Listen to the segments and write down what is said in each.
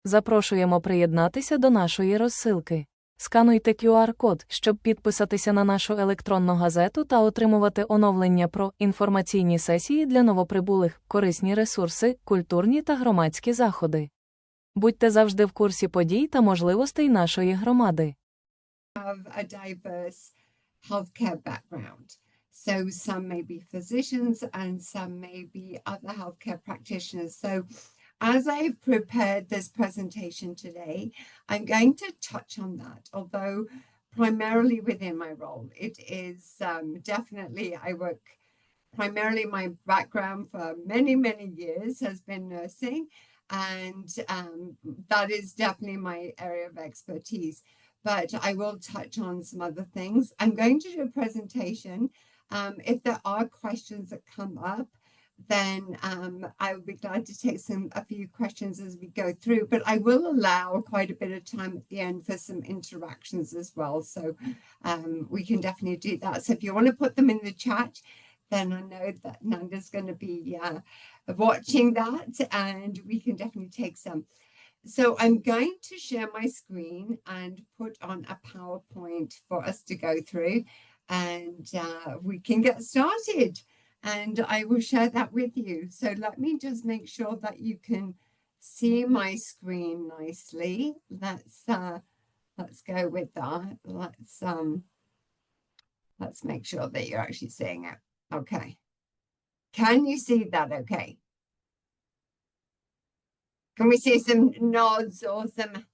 Запрошуємо приєднатися до нашої розсилки. Скануйте QR-код, щоб підписатися на нашу електронну газету та отримувати оновлення про інформаційні сесії для новоприбулих, корисні ресурси, культурні та громадські заходи. Будьте завжди в курсі подій та можливостей нашої громади. A diverse healthcare background. So some may be physicians and some may be other healthcare practitioners. So as I've prepared this presentation today, I'm going to touch on that, although primarily within my role. It is definitely, I work primarily, my background for many, many years has been nursing, and that is definitely my area of expertise. But I will touch on some other things. I'm going to do a presentation. If there are questions that come up, then I will be glad to take a few questions as we go through. But I will allow quite a bit of time at the end for some interactions as well. So we can definitely do that. So if you want to put them in the chat, then I know that Nanda's going to be watching that, and we can definitely take some. So I'm going to share my screen and put on a PowerPoint for us to go through, and we can get started. And I will share that with you. So let me just make sure that you can see my screen nicely. Let's go with that. Let's make sure that you're actually seeing it. Okay. Can you see that okay? Can we see some nods or some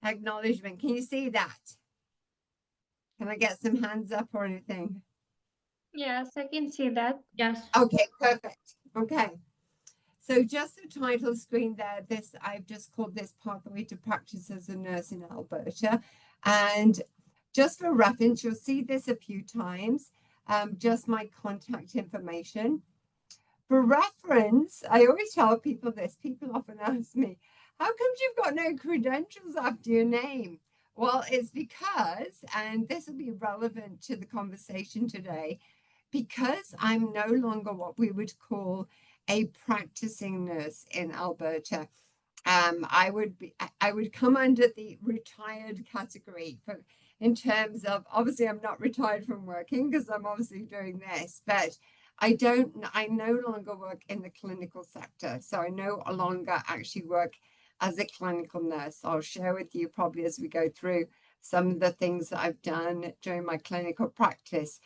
acknowledgement? Can you see that? Can I get some hands up or anything? Yes, I can see that. Yes. Okay, perfect. Okay. So just the title screen there, I've just called this Pathway to Practice as a Nurse in Alberta. And just for reference, you'll see this a few times, just my contact information. For reference, I always tell people this. People often ask me, how come you've got no credentials after your name? Well, it's because, and this will be relevant to the conversation today, because I'm no longer what we would call a practicing nurse in Alberta. I would come under the retired category in terms of, obviously I'm not retired from working because I'm obviously doing this, but I no longer work in the clinical sector. So I no longer actually work as a clinical nurse. I'll share with you probably as we go through some of the things that I've done during my clinical practice,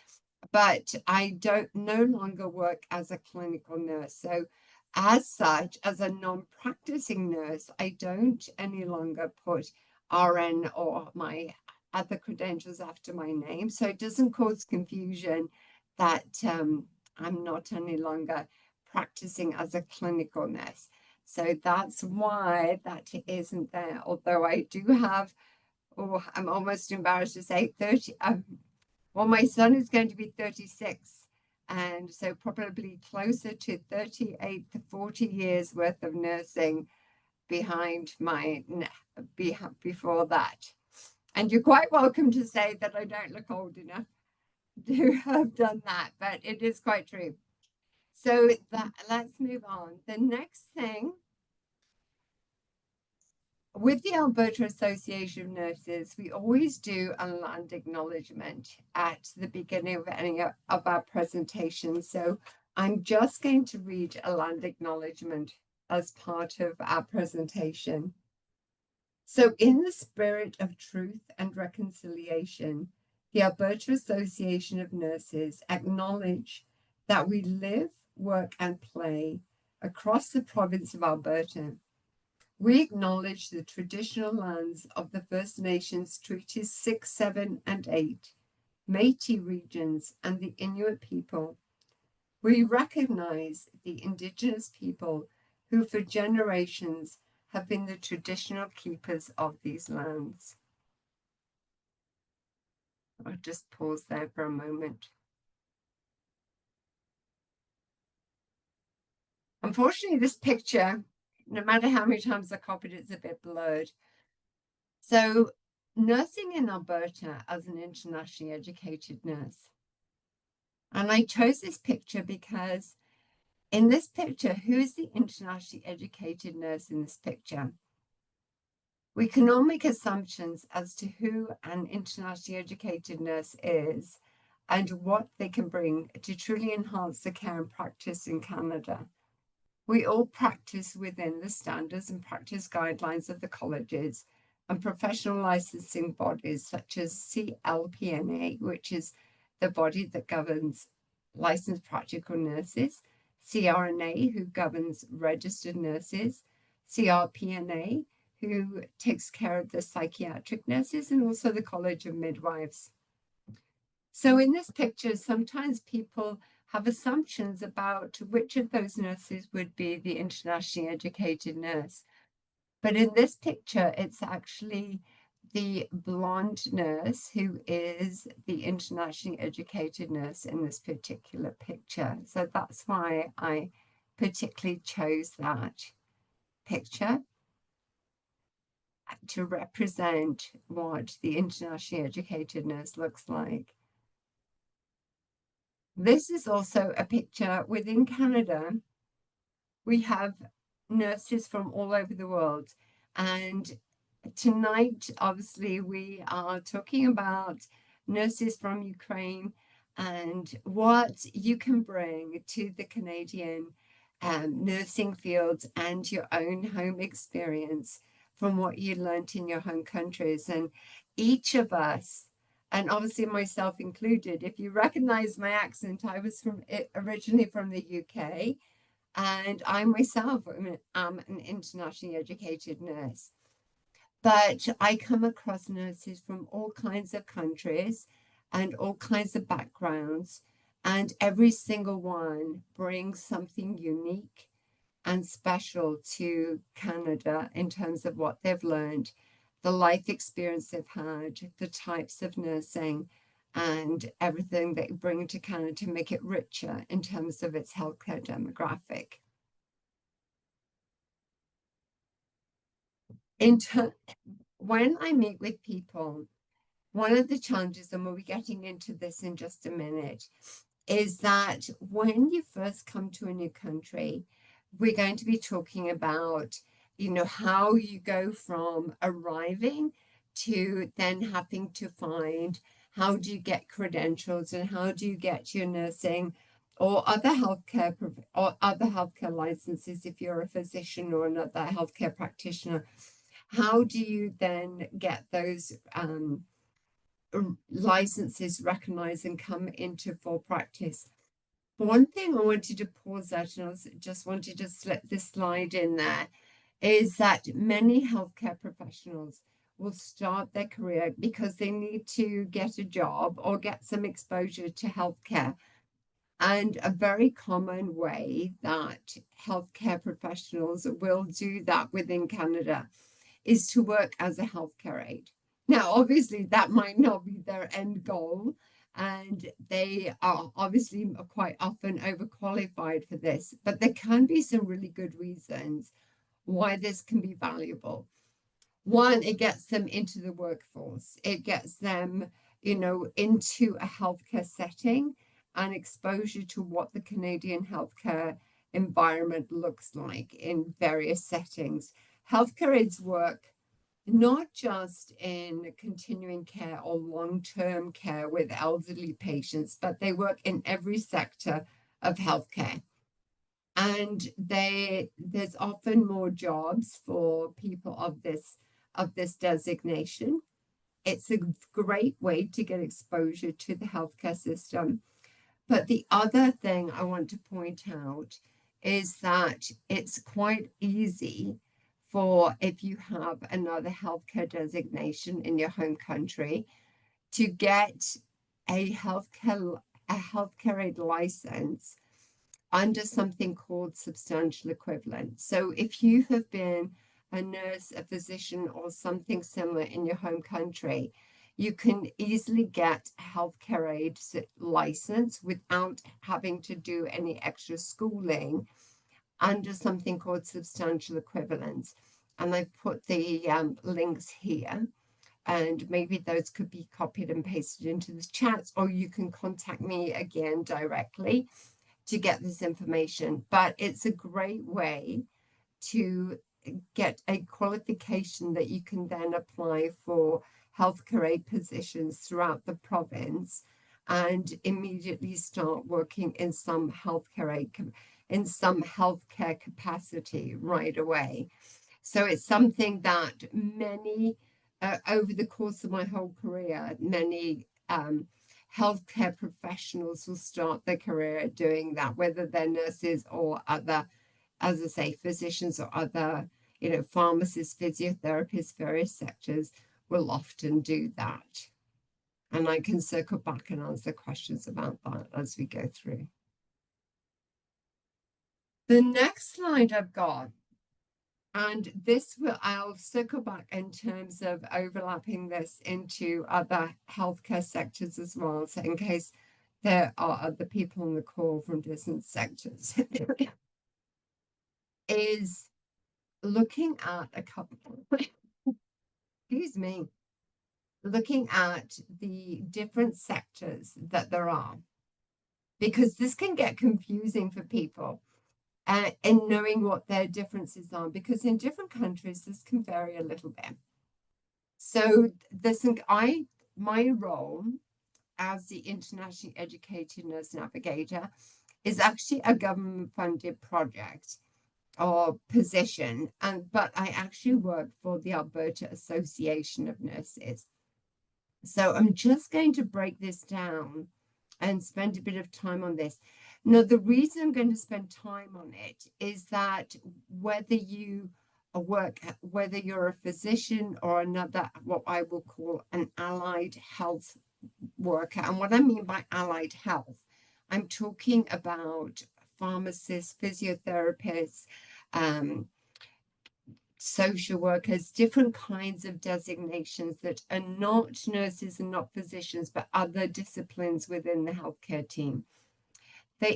but I no longer work as a clinical nurse. So as such, as a non-practicing nurse, I don't any longer put RN or my other credentials after my name. So it doesn't cause confusion that I'm not any longer practicing as a clinical nurse. So that's why that isn't there. Although I do have, I'm almost embarrassed to say 30. Well, my son is going to be 36. And so probably closer to 38 to 40 years worth of nursing before that. And you're quite welcome to say that I don't look old enough to have done that, but it is quite true. So let's move on. The next thing, with the Alberta Association of Nurses, we always do a land acknowledgement at the beginning of any of our presentations. So I'm just going to read a land acknowledgement as part of our presentation. So in the spirit of truth and reconciliation, the Alberta Association of Nurses acknowledge that we live, work, and play across the province of Alberta. We acknowledge the traditional lands of the First Nations Treaties 6, 7, and 8, Métis regions, and the Inuit people. We recognize the Indigenous people who for generations have been the traditional keepers of these lands. I'll just pause there for a moment. Unfortunately, this picture, no matter how many times I copied it, it's a bit blurred. So nursing in Alberta as an internationally educated nurse. And I chose this picture because in this picture, who is the internationally educated nurse in this picture? We can all make assumptions as to who an internationally educated nurse is and what they can bring to truly enhance the care and practice in Canada. We all practice within the standards and practice guidelines of the colleges and professional licensing bodies such as CLPNA, which is the body that governs licensed practical nurses, CRNA, who governs registered nurses, CRPNA, who takes care of the psychiatric nurses, and also the College of Midwives. So in this picture, sometimes people have assumptions about which of those nurses would be the internationally educated nurse. But in this picture, it's actually the blonde nurse who is the internationally educated nurse in this particular picture. So that's why I particularly chose that picture to represent what the internationally educated nurse looks like. This is also a picture within Canada. We have nurses from all over the world. And tonight, obviously, we are talking about nurses from Ukraine and what you can bring to the Canadian nursing field and your own home experience from what you learned in your home countries. And each of us, and obviously myself included, if you recognize my accent, I was originally from the UK, and I myself am an internationally educated nurse. But I come across nurses from all kinds of countries and all kinds of backgrounds, and every single one brings something unique and special to Canada in terms of what they've learned, the life experience they've had, the types of nursing, and everything they bring to Canada to make it richer in terms of its healthcare demographic. When I meet with people, one of the challenges, and we'll be getting into this in just a minute, is that when you first come to a new country, we're going to be talking about, how you go from arriving to then having to find how do you get credentials and how do you get your nursing or other healthcare licenses if you're a physician or another healthcare practitioner. How do you then get those licenses recognized and come into full practice? One thing I wanted to pause at, and I just wanted to slip this slide in there, is that many healthcare professionals will start their career because they need to get a job or get some exposure to healthcare. And a very common way that healthcare professionals will do that within Canada is to work as a healthcare aide. Now, obviously, that might not be their end goal, and they are obviously quite often overqualified for this, but there can be some really good reasons why this can be valuable. One, it gets them into the workforce. It gets them, into a healthcare setting and exposure to what the Canadian healthcare environment looks like in various settings. Healthcare aides work not just in continuing care or long-term care with elderly patients, but they work in every sector of healthcare. And there's often more jobs for people of this designation. It's a great way to get exposure to the healthcare system. But the other thing I want to point out is that it's quite easy for, if you have another healthcare designation in your home country, to get a healthcare aid license under something called substantial equivalent. So if you have been a nurse, a physician, or something similar in your home country, you can easily get a healthcare aid license without having to do any extra schooling under something called substantial equivalence. And I've put the links here, and maybe those could be copied and pasted into the chat, or you can contact me again directly to get this information. But it's a great way to get a qualification that you can then apply for healthcare aid positions throughout the province and immediately start working in some healthcare capacity right away. So it's something that many, over the course of my whole career, many healthcare professionals will start their career doing that, whether they're nurses or other, as I say, physicians or other, pharmacists, physiotherapists, various sectors will often do that. And I can circle back and answer questions about that as we go through. The next slide I've got, and I'll circle back in terms of overlapping this into other healthcare sectors as well. So in case there are other people on the call from different sectors, is looking at a couple, excuse me, looking at the different sectors that there are, because this can get confusing for people in knowing what their differences are, because in different countries, this can vary a little bit. So my role as the internationally educated nurse navigator is actually a government-funded project or position, but I actually work for the Alberta Association of Nurses. So I'm just going to break this down and spend a bit of time on this. Now, the reason I'm going to spend time on it is that whether you're a physician or another, what I will call an allied health worker. And what I mean by allied health, I'm talking about pharmacists, physiotherapists, social workers, different kinds of designations that are not nurses and not physicians, but other disciplines within the healthcare team.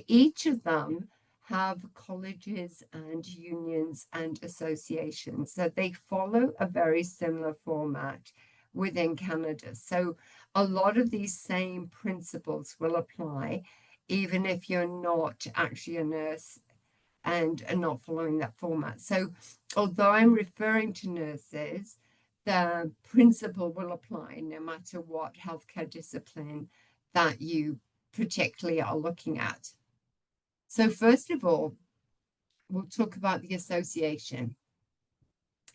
Each of them have colleges and unions and associations. So they follow a very similar format within Canada. So a lot of these same principles will apply, even if you're not actually a nurse and are not following that format. So although I'm referring to nurses, the principle will apply no matter what healthcare discipline that you particularly are looking at. So first of all, we'll talk about the association.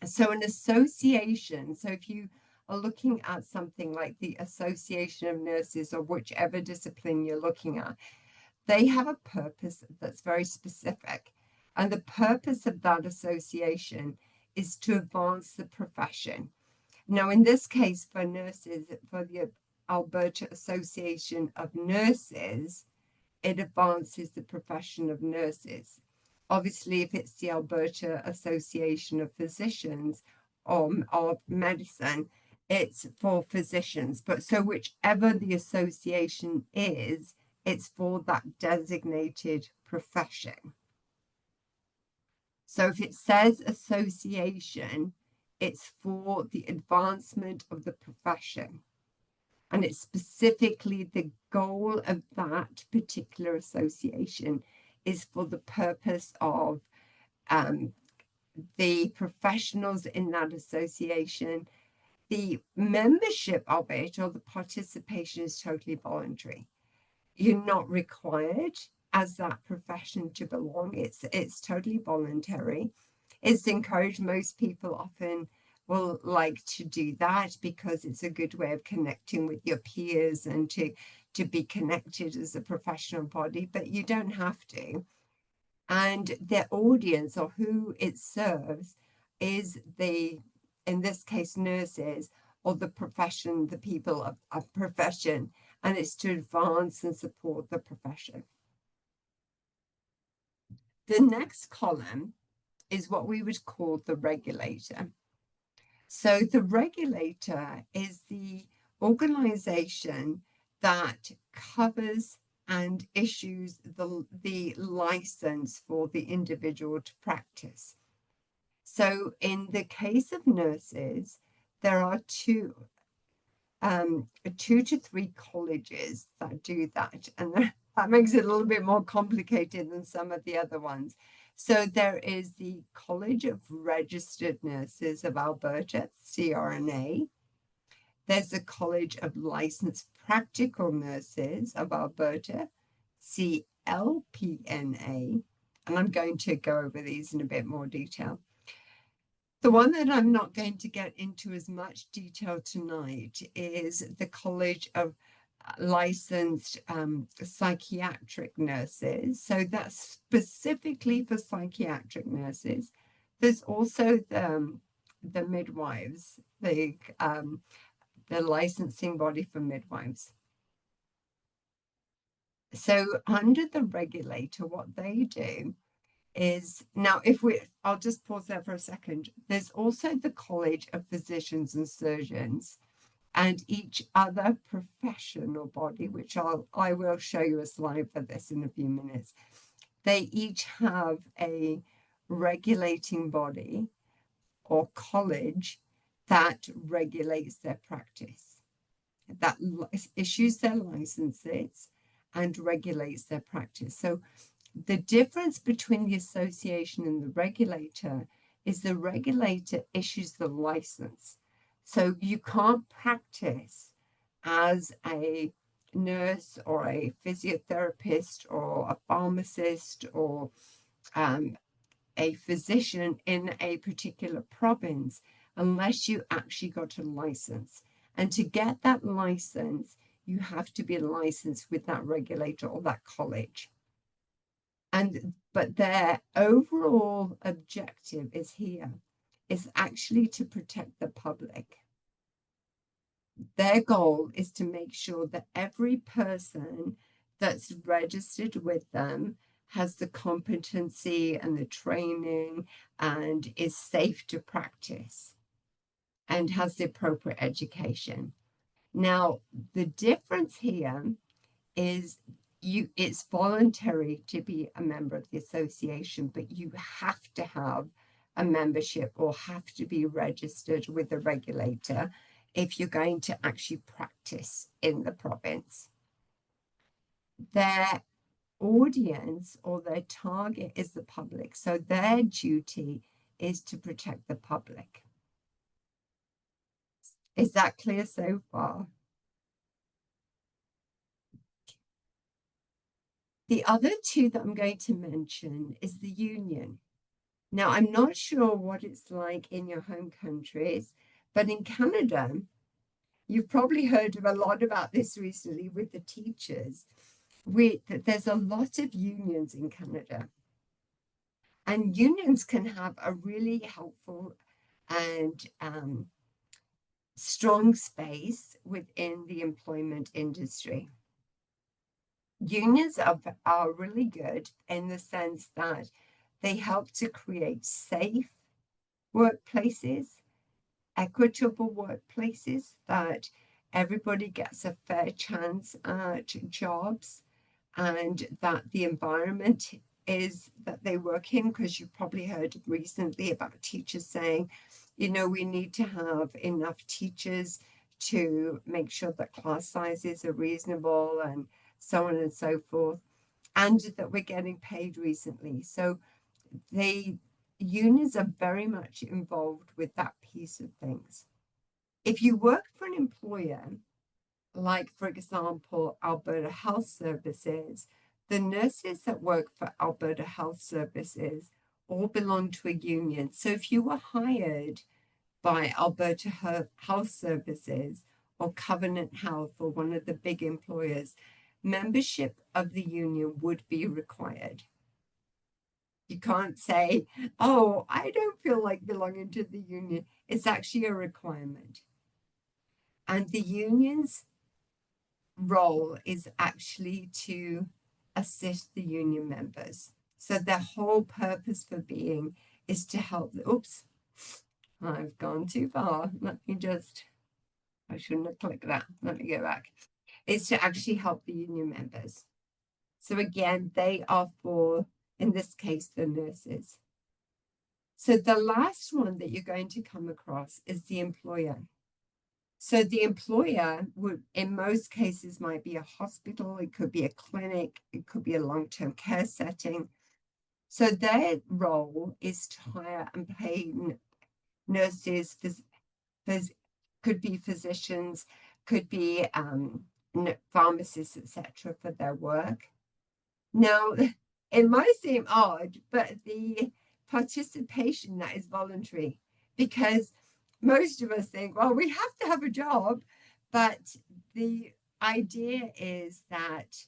So an association, so if you are looking at something like the Association of Nurses or whichever discipline you're looking at, they have a purpose that's very specific. And the purpose of that association is to advance the profession. Now, in this case, for nurses, for the Alberta Association of Nurses, it advances the profession of nurses. Obviously, if it's the Alberta Association of Physicians or medicine, it's for physicians. But so whichever the association is, it's for that designated profession. So if it says association, it's for the advancement of the profession. And it's specifically the goal of that particular association is for the purpose of the professionals in that association. The membership of it or the participation is totally voluntary. You're not required as that profession to belong. It's totally voluntary. It's encouraged. Most people often will like to do that because it's a good way of connecting with your peers and to be connected as a professional body, but you don't have to. And their audience or who it serves is in this case, nurses or the profession, the people of profession, and it's to advance and support the profession. The next column is what we would call the regulator. So the regulator is the organization that covers and issues the license for the individual to practice. So in the case of nurses, there are two to three colleges that do that. And that makes it a little bit more complicated than some of the other ones. So there is the College of Registered Nurses of Alberta, CRNA. There's the College of Licensed Practical Nurses of Alberta, CLPNA. And I'm going to go over these in a bit more detail. The one that I'm not going to get into as much detail tonight is the College of Licensed Psychiatric Nurses. So that's specifically for psychiatric nurses. There's also the midwives, the licensing body for midwives. So under the regulator, what they do is, now I'll just pause there for a second. There's also the College of Physicians and Surgeons and each other professional body, which I will show you a slide for this in a few minutes. They each have a regulating body or college that regulates their practice, that issues their licenses and regulates their practice. So the difference between the association and the regulator is the regulator issues the license. So you can't practice as a nurse or a physiotherapist or a pharmacist or a physician in a particular province unless you actually got a license. And to get that license, you have to be licensed with that regulator or that college. But their overall objective is actually to protect the public. Their goal is to make sure that every person that's registered with them has the competency and the training and is safe to practice and has the appropriate education. Now, the difference here is it's voluntary to be a member of the association, but you have to have a membership or have to be registered with the regulator if you're going to actually practice in the province. Their audience or their target is the public, so their duty is to protect the public. Is that clear so far? The other two that I'm going to mention is the union. Now, I'm not sure what it's like in your home countries, but in Canada, you've probably heard a lot about this recently with the teachers. There's a lot of unions in Canada. And unions can have a really helpful and strong space within the employment industry. Unions are really good in the sense that they help to create safe workplaces, equitable workplaces, that everybody gets a fair chance at jobs, and that the environment is that they work in, because you probably heard recently about teachers saying, you know, we need to have enough teachers to make sure that class sizes are reasonable and so on and so forth, and that we're getting paid recently. So the unions are very much involved with that piece of things. If you work for an employer, like, for example, Alberta Health Services, the nurses that work for Alberta Health Services all belong to a union. So if you were hired by Alberta Health Services or Covenant Health or one of the big employers, membership of the union would be required. You can't say, oh, I don't feel like belonging to the union. It's actually a requirement. And the union's role is actually to assist the union members. So their whole purpose for being is to help. Oops, I've gone too far. I shouldn't have clicked that. Let me go back. It's to actually help the union members. So again, they are for, in this case, the nurses. So the last one that you're going to come across is the employer. So the employer would, in most cases, might be a hospital, it could be a clinic, it could be a long-term care setting. So their role is to hire and pay nurses, could be physicians, could be pharmacists, etc., for their work. Now, it might seem odd, but the participation that is voluntary, because most of us think, well, we have to have a job, but the idea is that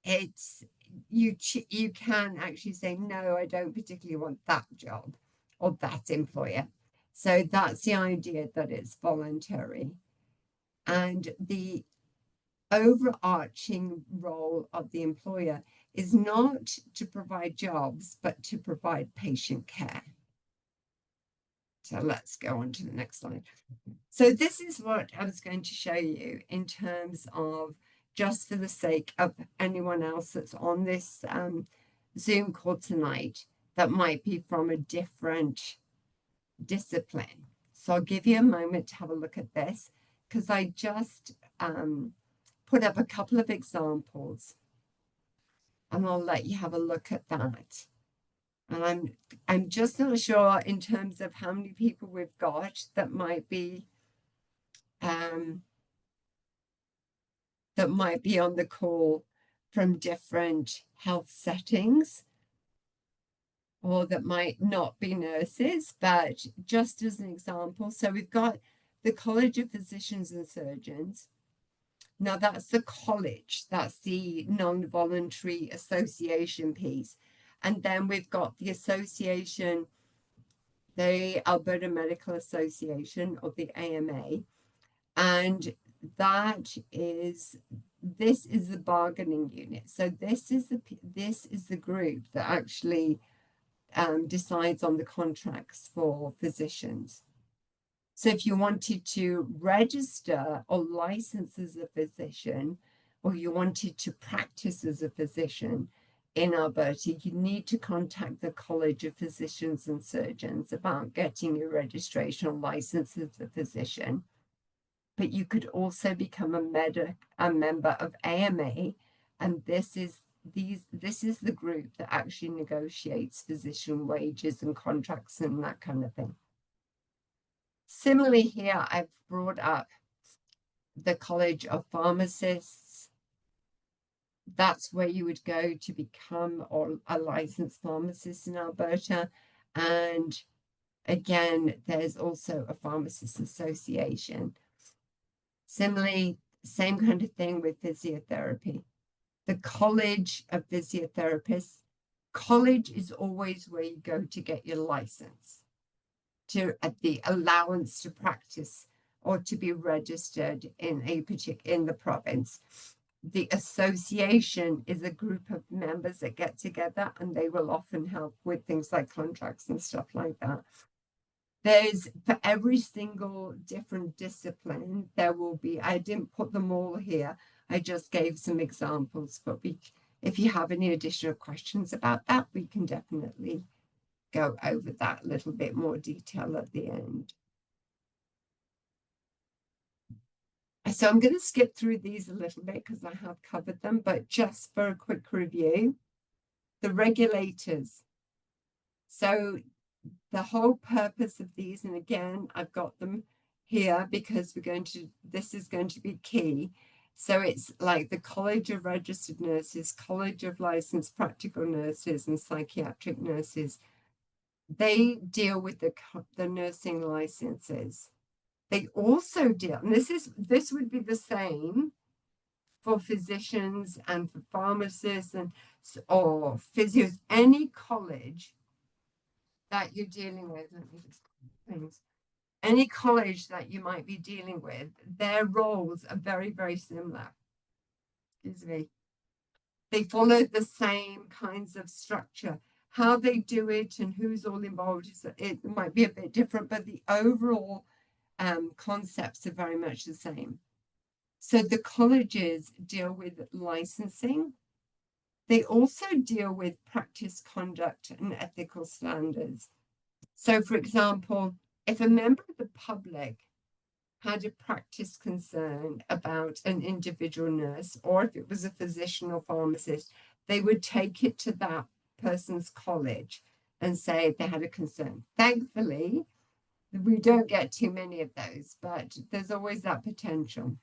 it's you can actually say, no, I don't particularly want that job or that employer. So that's the idea, that it's voluntary. And the overarching role of the employer is not to provide jobs, but to provide patient care. So let's go on to the next slide. So this is what I was going to show you in terms of, just for the sake of anyone else that's on this Zoom call tonight that might be from a different discipline. So I'll give you a moment to have a look at this, because I just put up a couple of examples and I'll let you have a look at that. And I'm just not sure in terms of how many people we've got that might be on the call from different health settings, or that might not be nurses, but just as an example. So we've got the College of Physicians and Surgeons. Now that's the college, that's the non-voluntary association piece. And then we've got the association, the Alberta Medical Association, or the AMA. And this is the bargaining unit. So this is the group that actually decides on the contracts for physicians. So if you wanted to register or license as a physician, or you wanted to practice as a physician in Alberta, you need to contact the College of Physicians and Surgeons about getting your registration or license as a physician. But you could also become a member of AMA, and this is the group that actually negotiates physician wages and contracts and that kind of thing. Similarly here, I've brought up the College of Pharmacists. That's where you would go to become a licensed pharmacist in Alberta. And again, there's also a pharmacist association. Similarly, same kind of thing with physiotherapy. The College of Physiotherapists. College is always where you go to get your license, at the allowance to practice or to be registered in the province. The association is a group of members that get together, and they will often help with things like contracts and stuff like that. There's, for every single different discipline, there will be, I didn't put them all here, I just gave some examples, but if you have any additional questions about that, we can definitely go over that a little bit more detail at the end. So I'm going to skip through these a little bit because I have covered them, but just for a quick review, the regulators. So the whole purpose of these, and again, I've got them here because this is going to be key. So it's like the College of Registered Nurses, College of Licensed Practical Nurses and Psychiatric Nurses. They deal with the nursing licenses. They also deal, and this would be the same for physicians and for pharmacists or physios, any college that you're dealing with. Let me just things. Any college that you might be dealing with, their roles are very, very similar. Excuse me. They follow the same kinds of structure. How they do it and who's all involved, it might be a bit different, but the overall concepts are very much the same. So the colleges deal with licensing. They also deal with practice conduct and ethical standards. So, for example, if a member of the public had a practice concern about an individual nurse, or if it was a physician or pharmacist, they would take it to that person's college and say they had a concern. Thankfully, we don't get too many of those, but there's always that potential.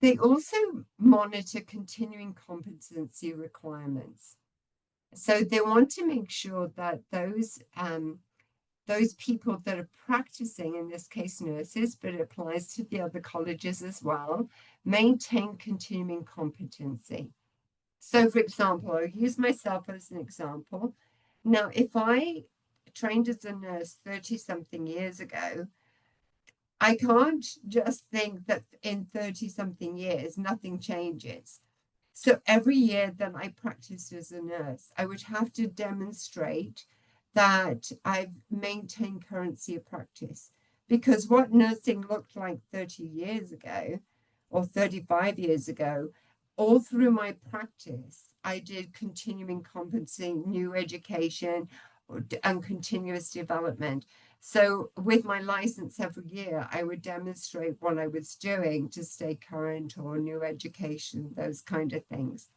They also monitor continuing competency requirements. So they want to make sure that those people that are practicing, in this case nurses, but it applies to the other colleges as well, maintain continuing competency. So for example, I'll use myself as an example. Now, if I trained as a nurse 30-something years ago, I can't just think that in 30-something years, nothing changes. So every year that I practiced as a nurse, I would have to demonstrate that I've maintained currency of practice. Because what nursing looked like 30 years ago or 35 years ago, all through my practice, I did continuing competency, new education, and continuous development. So with my license every year, I would demonstrate what I was doing to stay current or new education, those kind of things.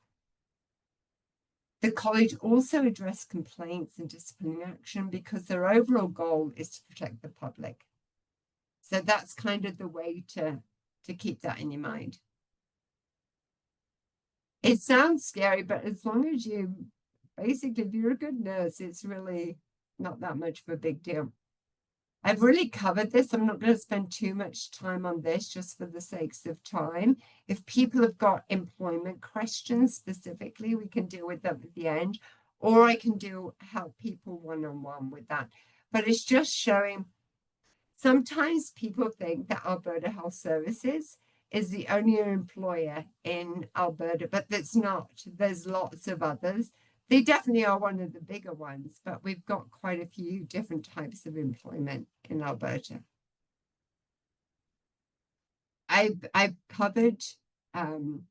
The college also addressed complaints and disciplinary action because their overall goal is to protect the public. So that's kind of the way to keep that in your mind. It sounds scary, but as long as basically, if you're a good nurse, it's really not that much of a big deal. I've really covered this. I'm not going to spend too much time on this just for the sakes of time. If people have got employment questions specifically, we can deal with them at the end, or I can help people one-on-one with that. But it's just showing, sometimes people think that Alberta Health Services is the only employer in Alberta, but that's not. There's lots of others. They definitely are one of the bigger ones, but we've got quite a few different types of employment in Alberta. I've covered the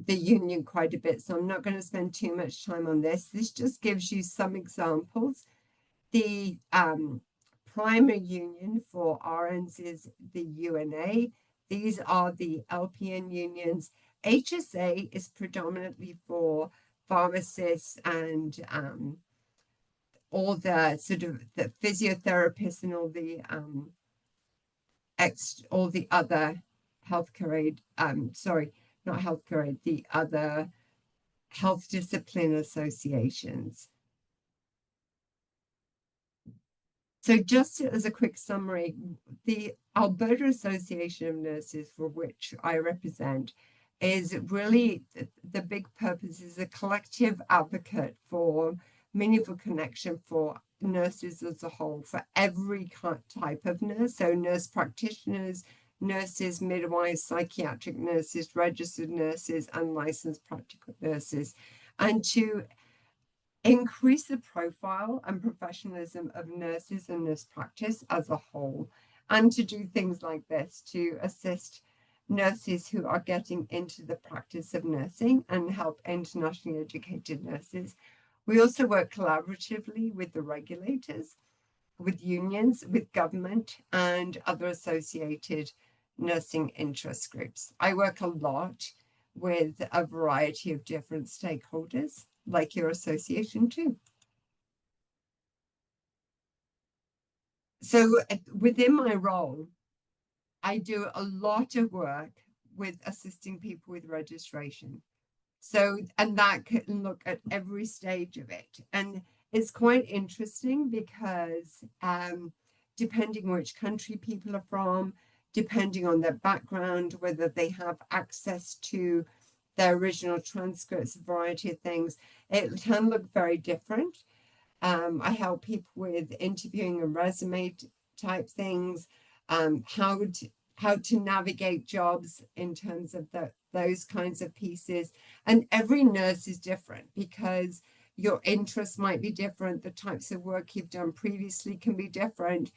union quite a bit, so I'm not going to spend too much time on this. This just gives you some examples. The primary union for RNs is the UNA. These are the LPN unions. HSA is predominantly for pharmacists and all the sort of the physiotherapists and all the other healthcare aid, not healthcare aid, the other health discipline associations. So just as a quick summary, the Alberta Association of Nurses, for which I represent, is really the big purpose is a collective advocate for meaningful connection for nurses as a whole, for every type of nurse. So nurse practitioners, nurses, midwives, psychiatric nurses, registered nurses, and licensed practical nurses, and to increase the profile and professionalism of nurses and nurse practice as a whole, and to do things like this to assist nurses who are getting into the practice of nursing and help internationally educated nurses. We also work collaboratively with the regulators, with unions, with government, and other associated nursing interest groups. I work a lot with a variety of different stakeholders, like your association too. So within my role, I do a lot of work with assisting people with registration. So, and that can look at every stage of it. And it's quite interesting because depending which country people are from, depending on their background, whether they have access to their original transcripts, a variety of things, it can look very different. I help people with interviewing and resume type things, how to navigate jobs in terms of those kinds of pieces. And every nurse is different because your interests might be different. The types of work you've done previously can be different.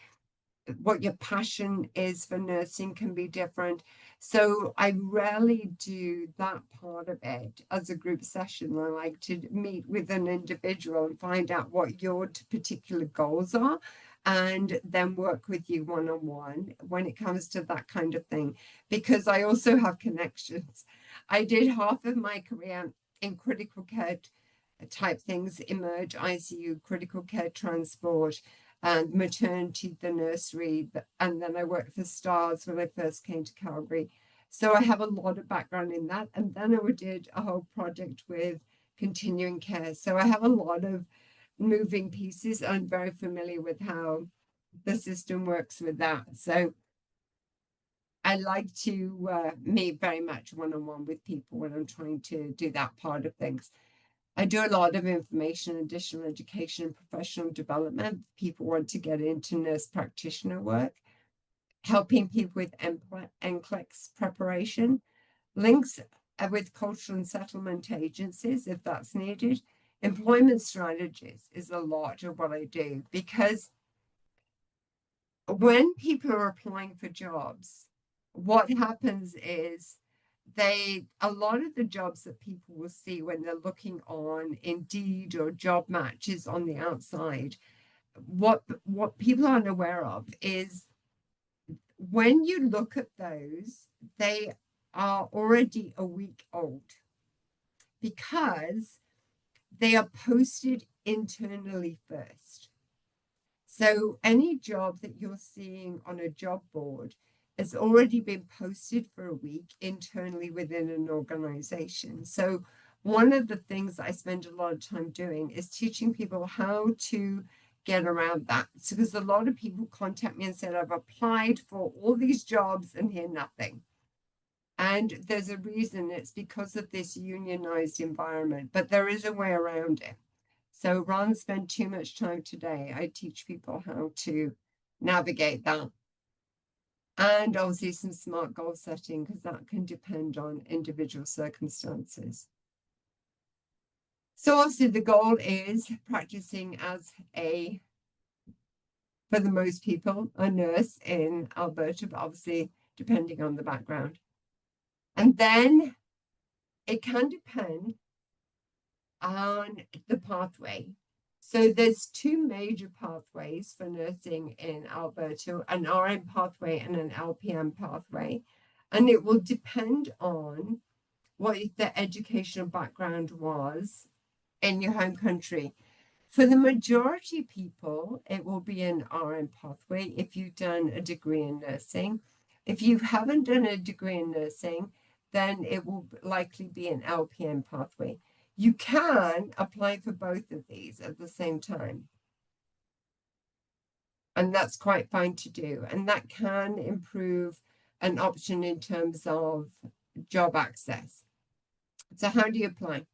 What your passion is for nursing can be different. So I rarely do that part of it as a group session. I like to meet with an individual and find out what your particular goals are, and then work with you one-on-one when it comes to that kind of thing, because I also have connections. I did half of my career in critical care type things emerge: ICU, critical care transport, and maternity, the nursery. And then I worked for STARS when I first came to Calgary. So I have a lot of background in that. And then I did a whole project with continuing care. So I have a lot of moving pieces. I'm very familiar with how the system works with that. So I like to meet very much one-on-one with people when I'm trying to do that part of things. I do a lot of information, additional education, and professional development. People want to get into nurse practitioner work, helping people with NCLEX preparation, links with cultural and settlement agencies if that's needed. Employment strategies is a lot of what I do, because when people are applying for jobs, what happens is a lot of the jobs that people will see when they're looking on Indeed or job matches on the outside, what people aren't aware of is when you look at those, they are already a week old, because they are posted internally first. So any job that you're seeing on a job board has already been posted for a week internally within an organization. So one of the things I spend a lot of time doing is teaching people how to get around that. So, because a lot of people contact me and said, I've applied for all these jobs and hear nothing. And there's a reason. It's because of this unionized environment, but there is a way around it. So rather than spend too much time today, I teach people how to navigate that. And obviously some smart goal setting, because that can depend on individual circumstances. So obviously the goal is practicing as for the most people, a nurse in Alberta, but obviously depending on the background. And then it can depend on the pathway. So there's two major pathways for nursing in Alberta, an RN pathway and an LPN pathway. And it will depend on what the educational background was in your home country. For the majority of people, it will be an RN pathway if you've done a degree in nursing. If you haven't done a degree in nursing, then it will likely be an LPN pathway. You can apply for both of these at the same time. And that's quite fine to do. And that can improve an option in terms of job access. So how do you apply?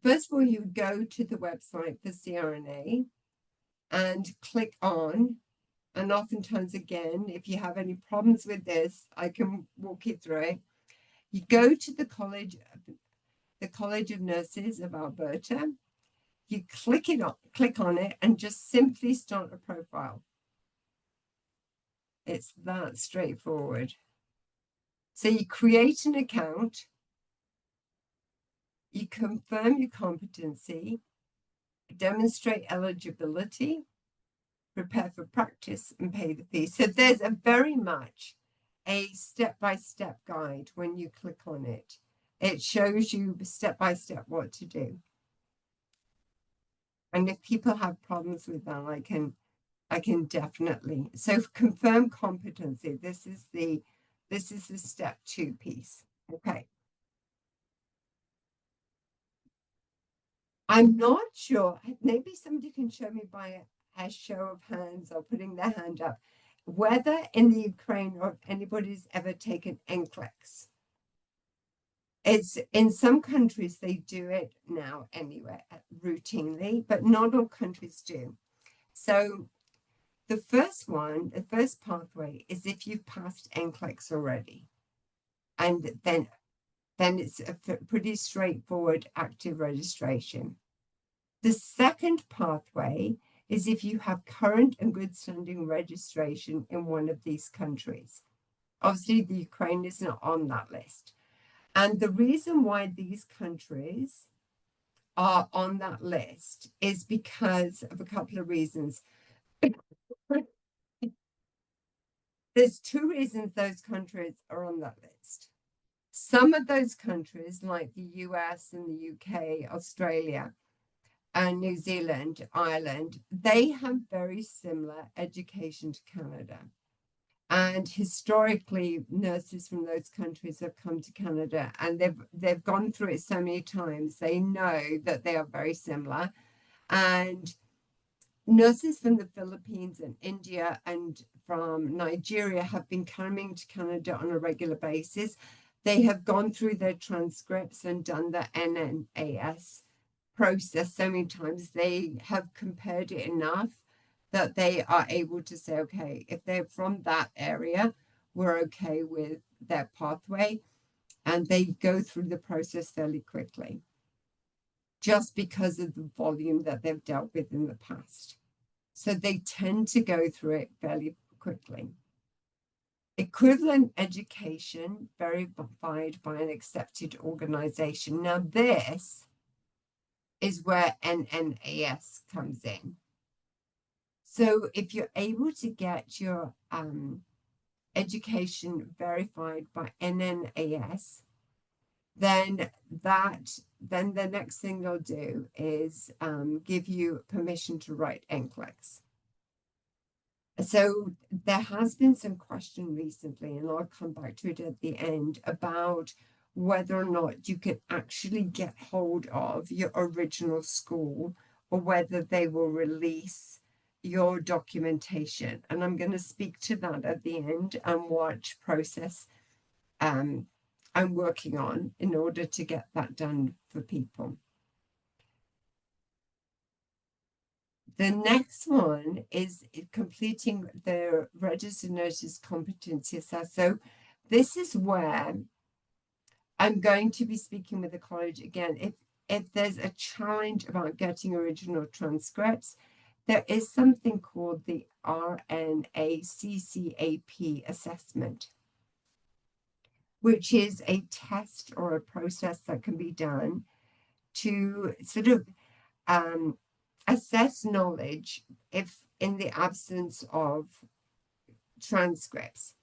First of all, you go to the website for CRNA and click on, and oftentimes again, if you have any problems with this, I can walk you through it. You go to the College of Nurses of Alberta. You click on it and just simply start a profile. It's that straightforward. So you create an account, you confirm your competency, demonstrate eligibility, prepare for practice, and pay the fee. So there's a very much a step-by-step guide when you click on it. It shows you step-by-step what to do. And if people have problems with that, I can definitely. So confirm competency. This is the step 2 piece. Okay. I'm not sure. Maybe somebody can show me by a show of hands or putting their hand up whether in the Ukraine or anybody's ever taken NCLEX. It's in some countries they do it now anyway, routinely, but not all countries do. So the first pathway is if you've passed NCLEX already. And then it's a pretty straightforward active registration. The second pathway is if you have current and good standing registration in one of these countries. Obviously, the Ukraine is not on that list. And the reason why these countries are on that list is because of a couple of reasons. There's two reasons those countries are on that list. Some of those countries, like the US and the UK, Australia, and New Zealand, Ireland, they have very similar education to Canada. And historically, nurses from those countries have come to Canada, and they've gone through it so many times. They know that they are very similar. And nurses from the Philippines and India and from Nigeria have been coming to Canada on a regular basis. They have gone through their transcripts and done the NNAS process so many times. They have compared it enough that they are able to say, okay, if they're from that area, we're okay with their pathway. And they go through the process fairly quickly, just because of the volume that they've dealt with in the past. So they tend to go through it fairly quickly. Equivalent education verified by an accepted organization. Now this is where NNAS comes in. So if you're able to get your education verified by NNAS, then the next thing they'll do is give you permission to write NCLEX. So there has been some question recently, and I'll come back to it at the end, about whether or not you can actually get hold of your original school or whether they will release your documentation. And I'm going to speak to that at the end and what process I'm working on in order to get that done for people. The next one is completing the registered nurses competency assessment. So this is where I'm going to be speaking with the college again. If there's a challenge about getting original transcripts, there is something called the RNACCAP assessment, which is a test or a process that can be done to sort of assess knowledge if in the absence of transcripts,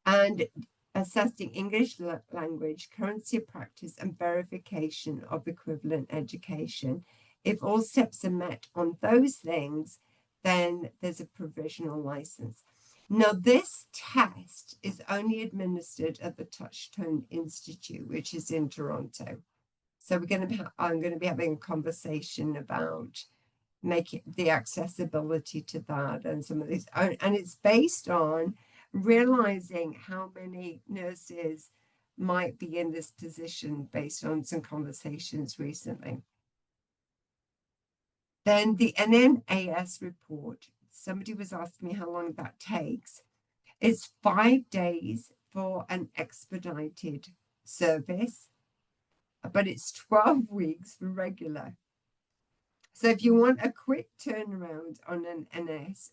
and assessing English language, currency of practice, and verification of equivalent education. If all steps are met on those things, then there's a provisional license. Now, this test is only administered at the Touchstone Institute, which is in Toronto. So I'm going to be having a conversation about making the accessibility to that and some of these. And it's based on realizing how many nurses might be in this position based on some conversations recently. Then the NNAS report, somebody was asking me how long that takes. It's 5 days for an expedited service, but it's 12 weeks for regular. So if you want a quick turnaround on an NNAS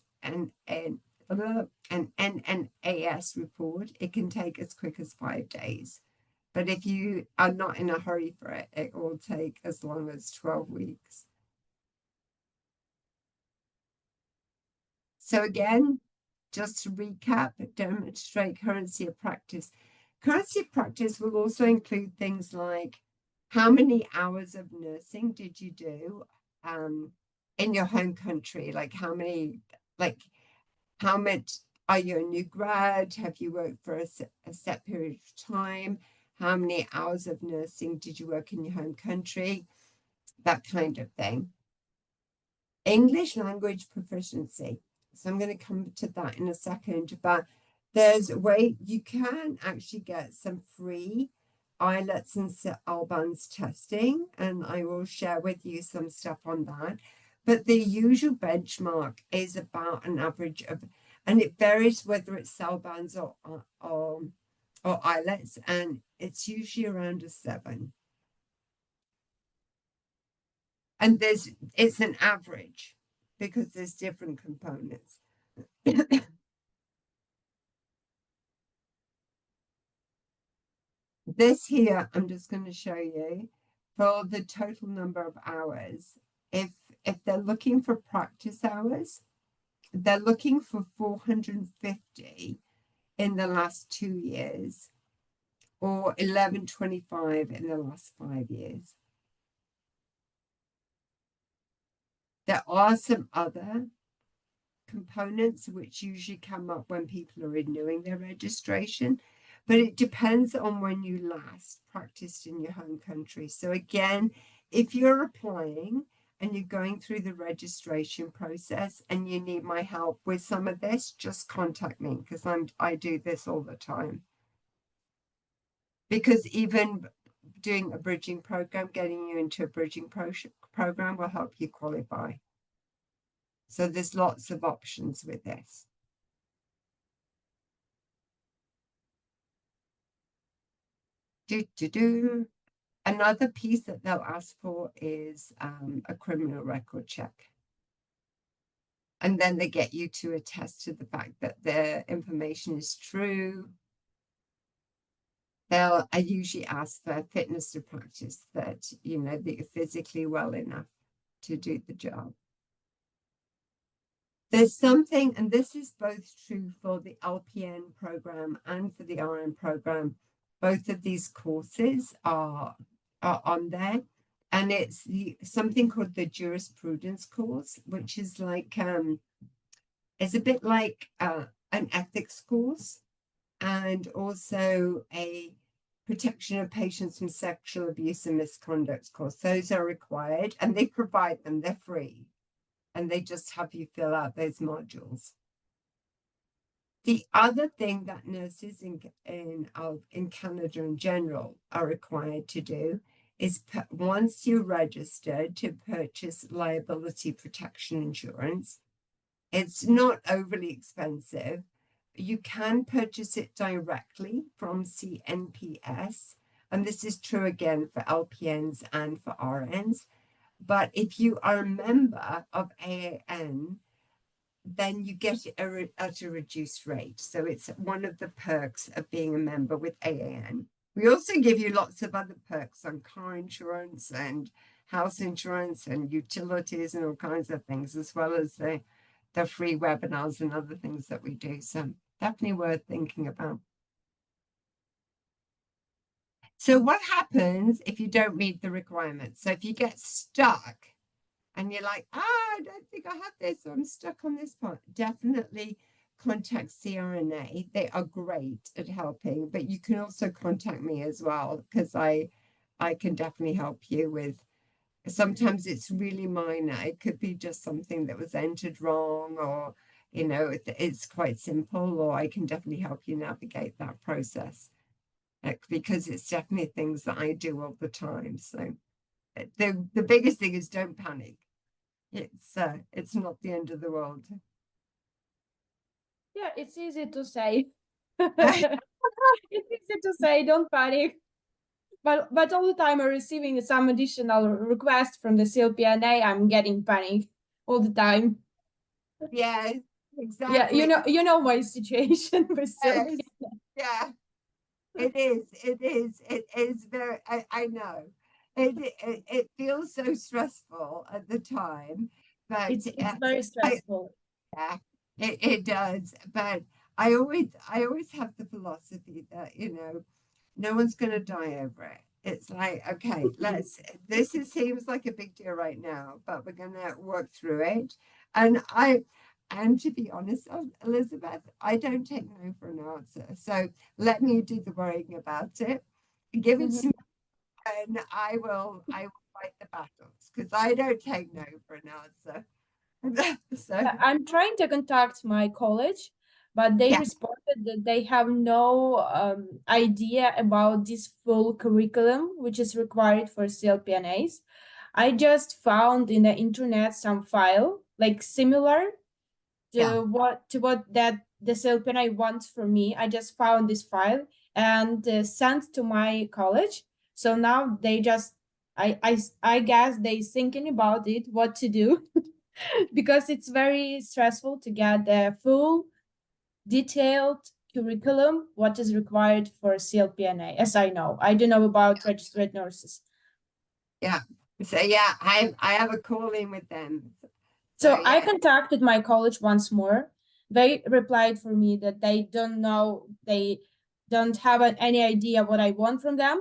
report, it can take as quick as 5 days. But if you are not in a hurry for it, it will take as long as 12 weeks. So again, just to recap, demonstrate currency of practice. Currency of practice will also include things like how many hours of nursing did you do in your home country? Like how much are you a new grad? Have you worked for a set period of time? How many hours of nursing did you work in your home country? That kind of thing. English language proficiency. So I'm going to come to that in a second, but there's a way you can actually get some free IELTS and Albans testing, and I will share with you some stuff on that. But the usual benchmark is about an average of, and it varies whether it's Albans or IELTS, and it's usually around a 7. And it's an average because there's different components. This here, I'm just going to show you for the total number of hours. If they're looking for practice hours, they're looking for 450 in the last 2 years. or 1125 in the last 5 years. There are some other components which usually come up when people are renewing their registration, but it depends on when you last practiced in your home country. So again, if you're applying and you're going through the registration process and you need my help with some of this, just contact me, because I do this all the time. Because even doing a bridging program, getting you into a bridging program will help you qualify. So there's lots of options with this. Another piece that they'll ask for is a criminal record check. And then they get you to attest to the fact that their information is true. I usually ask for fitness to practice, that, you know, that you're physically well enough to do the job. There's something, and this is both true for the LPN program and for the RN program. Both of these courses are on there, and it's something called the jurisprudence course, which is like it's a bit like an ethics course, and also a protection of patients from sexual abuse and misconduct course. Those are required, and they provide them. They're free, and they just have you fill out those modules. The other thing that nurses in Canada in general are required to do is, once you're registered, to purchase liability protection insurance. It's not overly expensive. You can purchase it directly from CNPS, and this is true again for LPNs and for RNs. But if you are a member of AAN, then you get it at a reduced rate. So it's one of the perks of being a member with AAN. We also give you lots of other perks on car insurance and house insurance and utilities and all kinds of things, as well as the free webinars and other things that we do. So definitely worth thinking about. So what happens if you don't meet the requirements? So if you get stuck and you're like, I don't think I have this, or I'm stuck on this part, definitely contact CRNA. They are great at helping, but you can also contact me as well, because I can definitely help you with, sometimes it's really minor. It could be just something that was entered wrong, or, you know, it's quite simple, or I can definitely help you navigate that process, because it's definitely things that I do all the time. So the biggest thing is don't panic. It's not the end of the world. Yeah, it's easy to say. It's easy to say, don't panic. But all the time I'm receiving some additional requests from the CLPNA, I'm getting panic all the time. Yes, exactly. Yeah, you know my situation with CLPNA. Yeah, it is very, I know. It feels so stressful at the time, but It's very stressful. Yeah, it does. But I always have the philosophy that, you know, no one's going to die over it. It's like, okay, seems like a big deal right now, but we're going to work through it. And to be honest, Elizabeth, I don't take no for an answer. So let me do the worrying about it. Give it to me, and I will fight the battles, because I don't take no for an answer. So I'm trying to contact my college, but they responded that they have no idea about this full curriculum, which is required for CLPNAs. I just found in the internet some file like similar to what that the CLPNA wants from me. I just found this file and sent to my college. So now they just I guess they thinking about it, what to do. Because it's very stressful to get the full detailed curriculum, what is required for CLPNA, as I know. I don't know about registered nurses. Yeah. So yeah, I have a call in with them. So yeah. I contacted my college once more. They replied for me that they don't know, they don't have any idea what I want from them.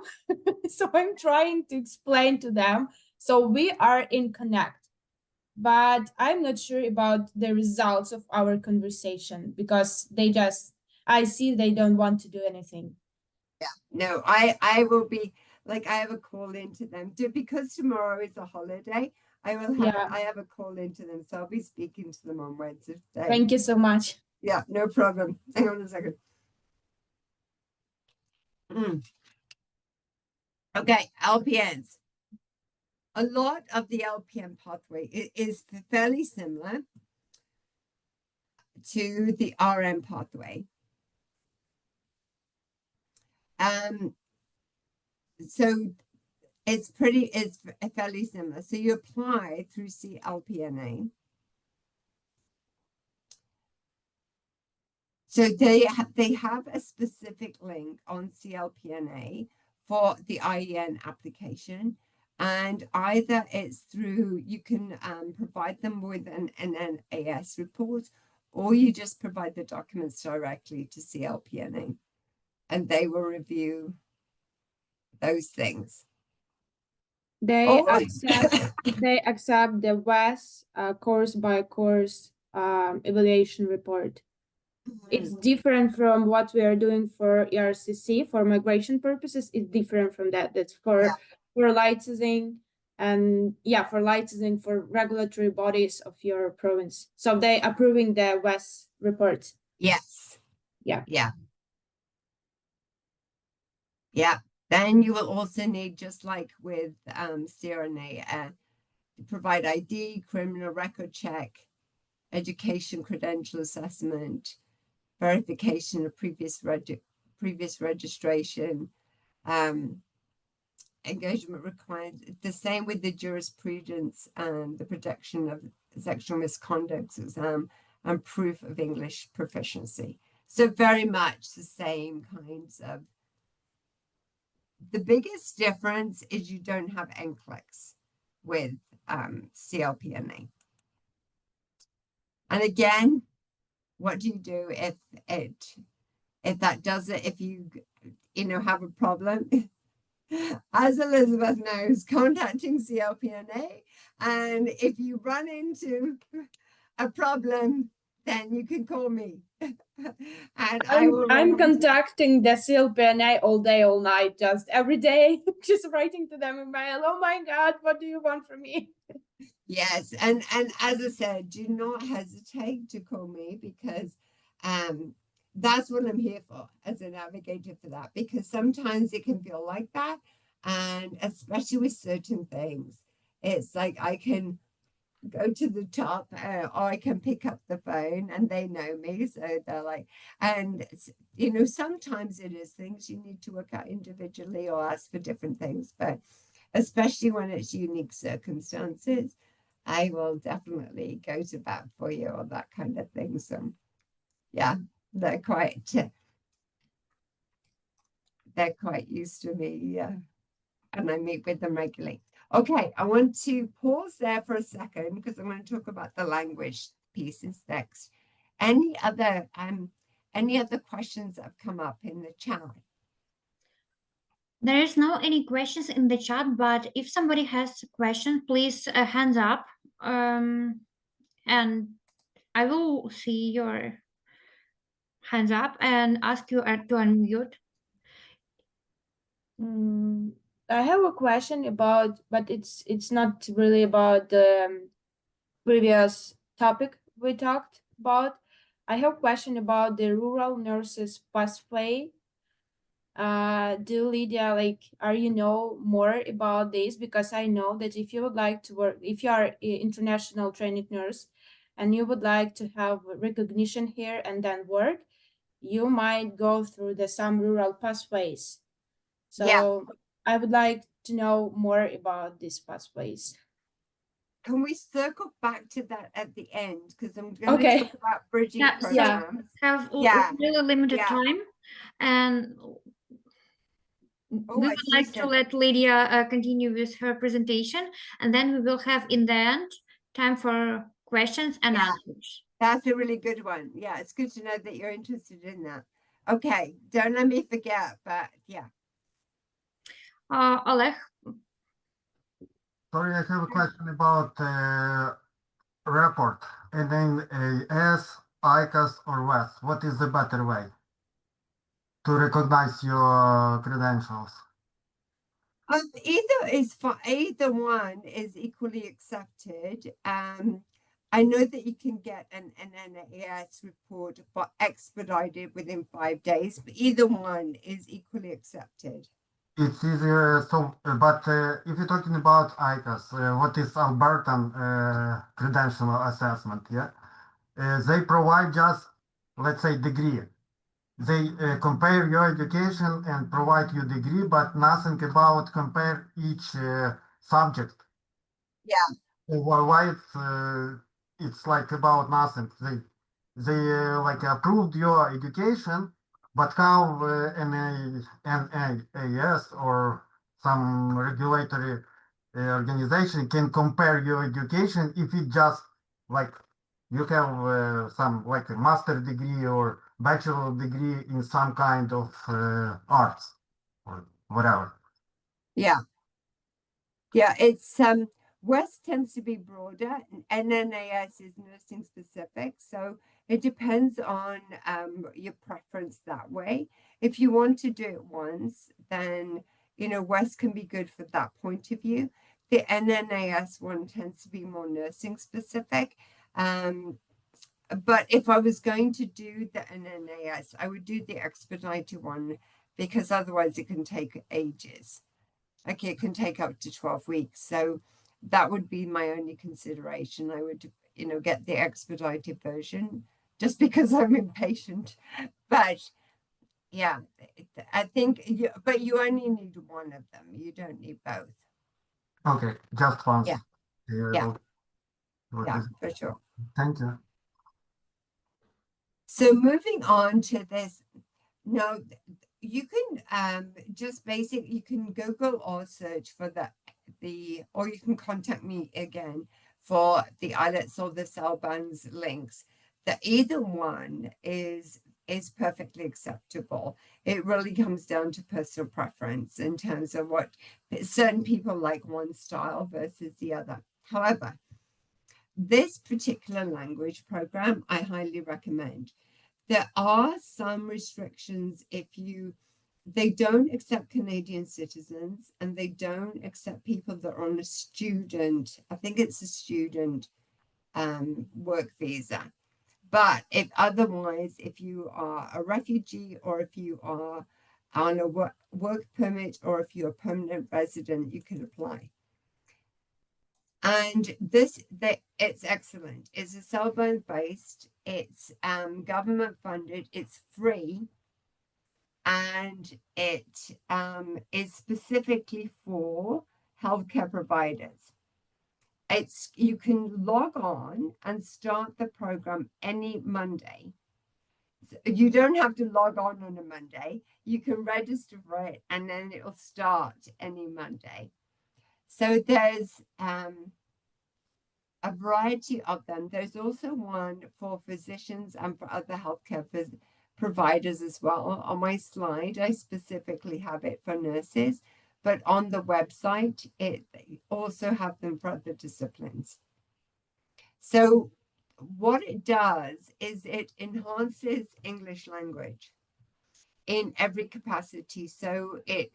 So I'm trying to explain to them. So we are in connect, but I'm not sure about the results of our conversation because I see they don't want to do anything. No, I will be like, I have a call into them because tomorrow is a holiday. I have a call into them, so I'll be speaking to them on Wednesday. Thank you so much. Yeah, no problem. Hang on a second. Okay, LPNs. A lot of the LPN pathway is fairly similar to the RM pathway. So it's fairly similar. So you apply through CLPNA. So they have a specific link on CLPNA for the IEN application, and either it's through, you can provide them with an NAS report, or you just provide the documents directly to CLPNA, and they will review those things. They accept the WES course by course evaluation report. It's different from what we are doing for ERCC for migration purposes. It's different from that. That's for licensing and for licensing for regulatory bodies of your province. So they approving the WES report. Yes. Yeah. Then you will also need, just like with CRNA, provide ID, criminal record check, education credential assessment, verification of previous registration, engagement required. The same with the jurisprudence and the protection of sexual misconduct exam and proof of English proficiency. So very much the same kinds of. The biggest difference is you don't have NCLEX with CLPNA. And again, what do you do if you have a problem? As Elizabeth knows, contacting CLPNA, and if you run into a problem, then you can call me. And I'm contacting the CLPNA all day, all night, just every day, just writing to them in mail. Oh my God, what do you want from me? Yes, and as I said, do not hesitate to call me, because that's what I'm here for, as a navigator for that, because sometimes it can feel like that, and especially with certain things, it's like I can go to the top, or I can pick up the phone and they know me, so they're like, and sometimes it is things you need to work out individually or ask for different things, but especially when it's unique circumstances, I will definitely go to bat for you or that kind of thing. So yeah, they're quite used to me, and I meet with them regularly. Okay, I want to pause there for a second because I'm going to talk about the language pieces next. Any other questions that have come up in the chat? There is no any questions in the chat, but if somebody has a question, please hands up, and I will see your hands up and ask you to unmute. I have a question about, but it's not really about the previous topic we talked about. I have a question about the rural nurses pathway. Do Lydia, are you know more about this? Because I know that if you would like to work, if you are an international trained nurse and you would like to have recognition here and then work, you might go through some rural pathways. So I would like to know more about these pathways. Can we circle back to that at the end? Because I'm going to talk about bridging programs. Have really limited time, and we would like to let Lydia continue with her presentation, and then we will have in the end time for questions and answers. That's a really good one. Yeah, it's good to know that you're interested in that. Okay, don't let me forget, but yeah. Oleg, Sorry, I have a question about report. NNAS, ICAS, or WES. What is the better way to recognize your credentials? Either one is equally accepted. I know that you can get an NNAS report but expedited within 5 days, but either one is equally accepted. It's easier, but if you're talking about ICAS, what is Albertan credential assessment, yeah? They provide just, let's say, degree. They compare your education and provide you degree, but nothing about compare each subject. Yeah. Why it's like about nothing. They like approved your education, but how NAS or some regulatory organization can compare your education if it just like you have some like a master degree or bachelor degree in some kind of arts or whatever. Yeah. It's West tends to be broader, and NNAS is nursing specific, so it depends on your preference that way. If you want to do it once, then West can be good for that point of view. The NNAS one tends to be more nursing specific. But if I was going to do the NNAS, I would do the expedited one because otherwise it can take ages. Okay, it can take up to 12 weeks. So that would be my only consideration. I would, get the expedited version just because I'm impatient. But yeah, I think, but you only need one of them. You don't need both. Okay, just once. Yeah. Yeah. Yeah, for sure. Thank you. So moving on to this, now you can you can Google or search for or you can contact me again for the IELTS or the CELBANS links. That either one is perfectly acceptable. It really comes down to personal preference in terms of what certain people like one style versus the other. However, this particular language program I highly recommend. There are some restrictions if they don't accept Canadian citizens and they don't accept people that are on a student, I think it's a student work visa. But if you are a refugee or if you are on a work permit or if you're a permanent resident, you can apply. And it's excellent. It's a CELBANS based, it's government funded, it's free, and it is specifically for healthcare providers. You can log on and start the program any Monday. You don't have to log on a Monday. You can register for it and then it'll start any Monday. So there's a variety of them. There's also one for physicians and for other healthcare providers as well. On my slide, I specifically have it for nurses, but on the website, it also have them for other disciplines. So what it does is it enhances English language in every capacity. So it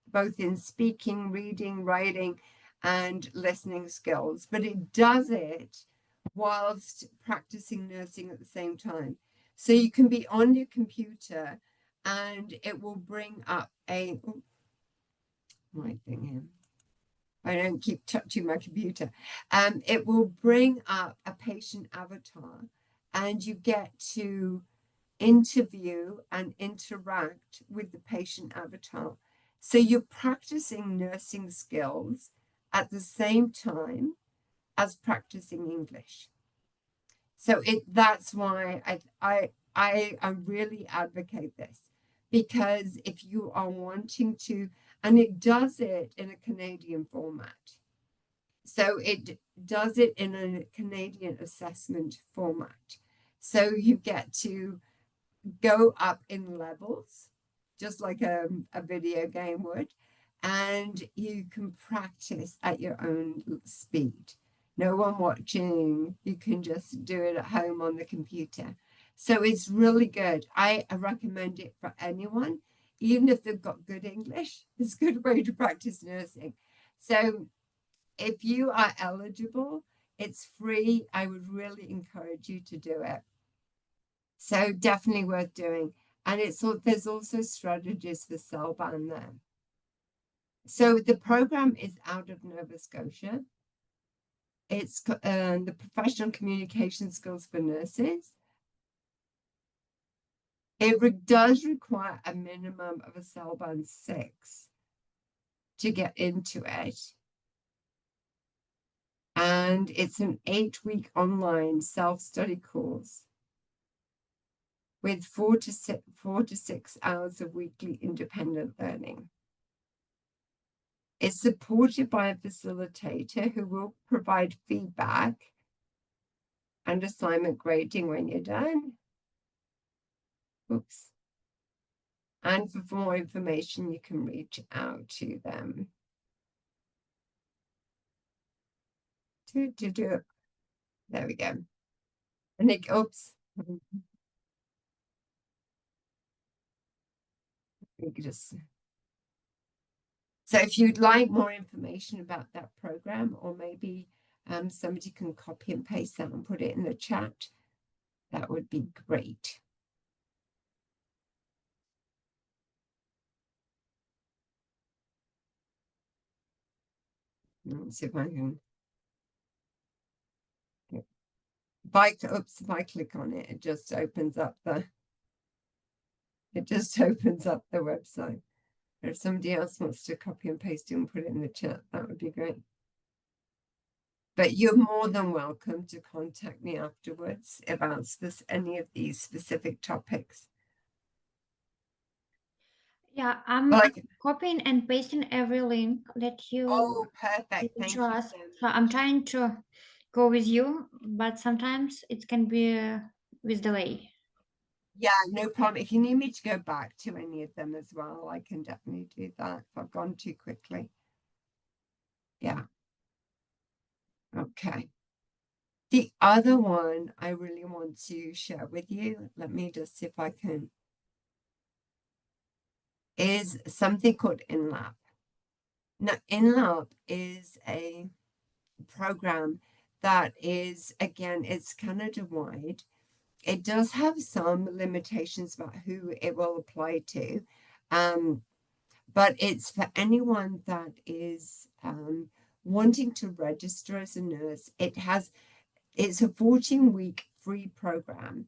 both in speaking, reading, writing, and listening skills, but it does it whilst practicing nursing at the same time. So you can be on your computer and it will bring up I don't keep touching my computer. It will bring up a patient avatar and you get to interview and interact with the patient avatar. So you're practicing nursing skills at the same time as practicing English. So that's why I really advocate this, because if you are wanting to, and it does it in a Canadian format. So it does it in a Canadian assessment format. So you get to go up in levels, just like a video game would, and you can practice at your own speed. No one watching, you can just do it at home on the computer. So it's really good. I recommend it for anyone, even if they've got good English. It's a good way to practice nursing. So if you are eligible, it's free. I would really encourage you to do it. So definitely worth doing. And there's also strategies for CELBAN there. So the program is out of Nova Scotia. It's the Professional Communication Skills for Nurses. It does require a minimum of a CELBAN 6 to get into it. And it's an 8-week online self-study course with 4 to 6 hours of weekly independent learning. It's supported by a facilitator who will provide feedback and assignment grading when you're done. Oops. And for more information, you can reach out to them. There we go. And oops. So if you'd like more information about that program, or maybe somebody can copy and paste that and put it in the chat, that would be great. Let's see if I can. If I click on it, it just opens up the website. Or if somebody else wants to copy and paste it and put it in the chat, that would be great. But you're more than welcome to contact me afterwards about any of these specific topics. Yeah, I'm copying and pasting every link that you. Oh, perfect. Thank you. So I'm trying to go with you, but sometimes it can be with delay. Yeah, no problem. If you need me to go back to any of them as well, I can definitely do that if I've gone too quickly. Yeah. Okay. The other one I really want to share with you, let me just see if I can, is something called InLab. Now, InLab is a program that is, again, it's Canada-wide. It does have some limitations about who it will apply to, but it's for anyone that is wanting to register as a nurse. It's a 14-week free program.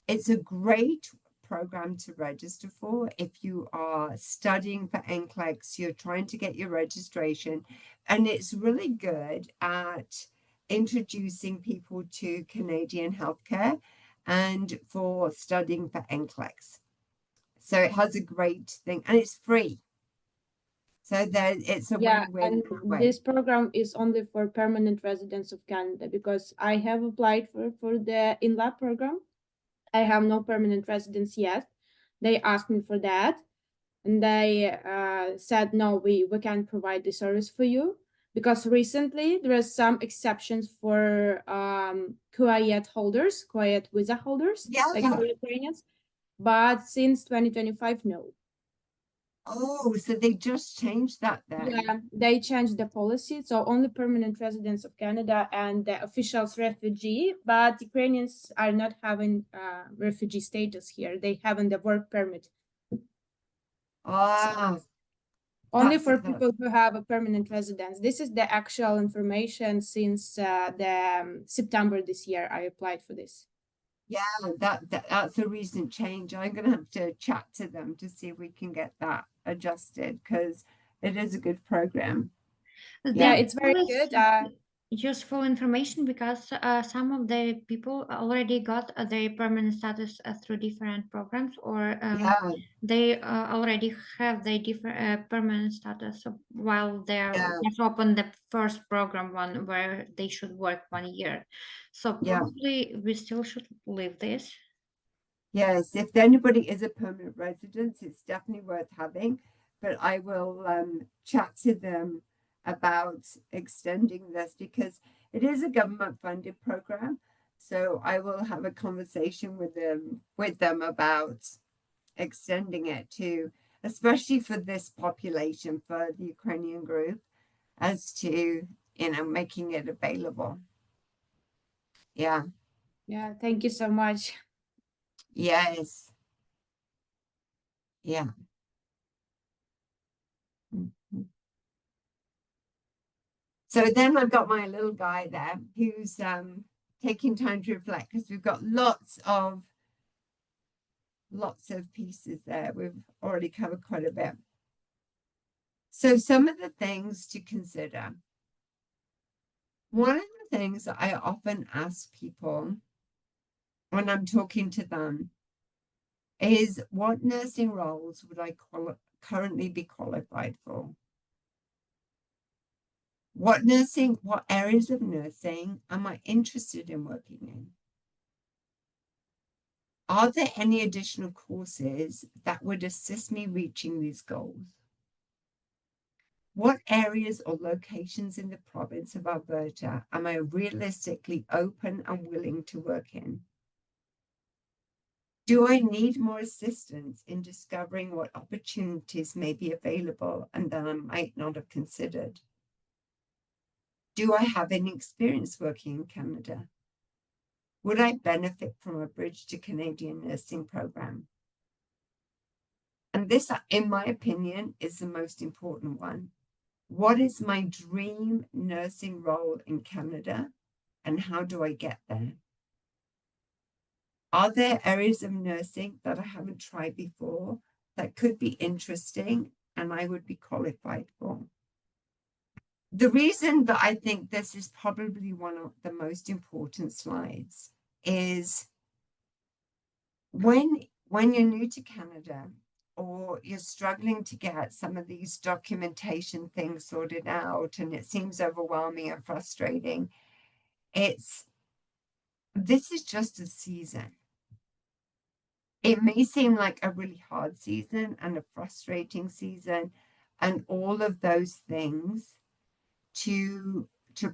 It's a great program to register for if you are studying for NCLEX, you're trying to get your registration, and it's really good at introducing people to Canadian healthcare and for studying for NCLEX. So it has a great thing, and it's free. So it's a win-win. And this program is only for permanent residents of Canada, because I have applied for the InLab program. I have no permanent residence yet. They asked me for that, and they said, no, we can't provide the service for you, because recently there are some exceptions for QIET holders, QIET visa holders, like for Ukrainians, but since 2025, no. Oh, so they just changed that then? Yeah, they changed the policy. So only permanent residents of Canada and the officials refugee, but Ukrainians are not having refugee status here. They haven't the work permit. Only for people who have a permanent residence. This is the actual information since the September this year. I applied for this. Yeah, that's a recent change. I'm going to have to chat to them to see if we can get that adjusted, because it is a good program. Yeah, it's very good. Useful information, because some of the people already got their permanent status through different programs, or they already have their different permanent status while they're just open the first program one where they should work 1 year. So probably we still should leave this. Yes, if anybody is a permanent resident, it's definitely worth having. But I will chat to them about extending this because it is a government-funded program. So I will have a conversation with them about extending it to, especially for this population, for the Ukrainian group, as to, making it available. Yeah. Yeah, thank you so much. Yes. Yeah. Mhm. So then I've got my little guy there who's taking time to reflect because we've got lots of pieces there. We've already covered quite a bit. So some of the things to consider. One of the things that I often ask people when I'm talking to them is what nursing roles would I currently be qualified for? What areas of nursing am I interested in working in? Are there any additional courses that would assist me reaching these goals? What areas or locations in the province of Alberta am I realistically open and willing to work in? Do I need more assistance in discovering what opportunities may be available and that I might not have considered? Do I have any experience working in Canada? Would I benefit from a Bridge to Canadian nursing program? And this, in my opinion, is the most important one. What is my dream nursing role in Canada and how do I get there? Are there areas of nursing that I haven't tried before that could be interesting and I would be qualified for? The reason that I think this is probably one of the most important slides is when you're new to Canada or you're struggling to get some of these documentation things sorted out and it seems overwhelming and frustrating, this is just a season. It may seem like a really hard season and a frustrating season and all of those things to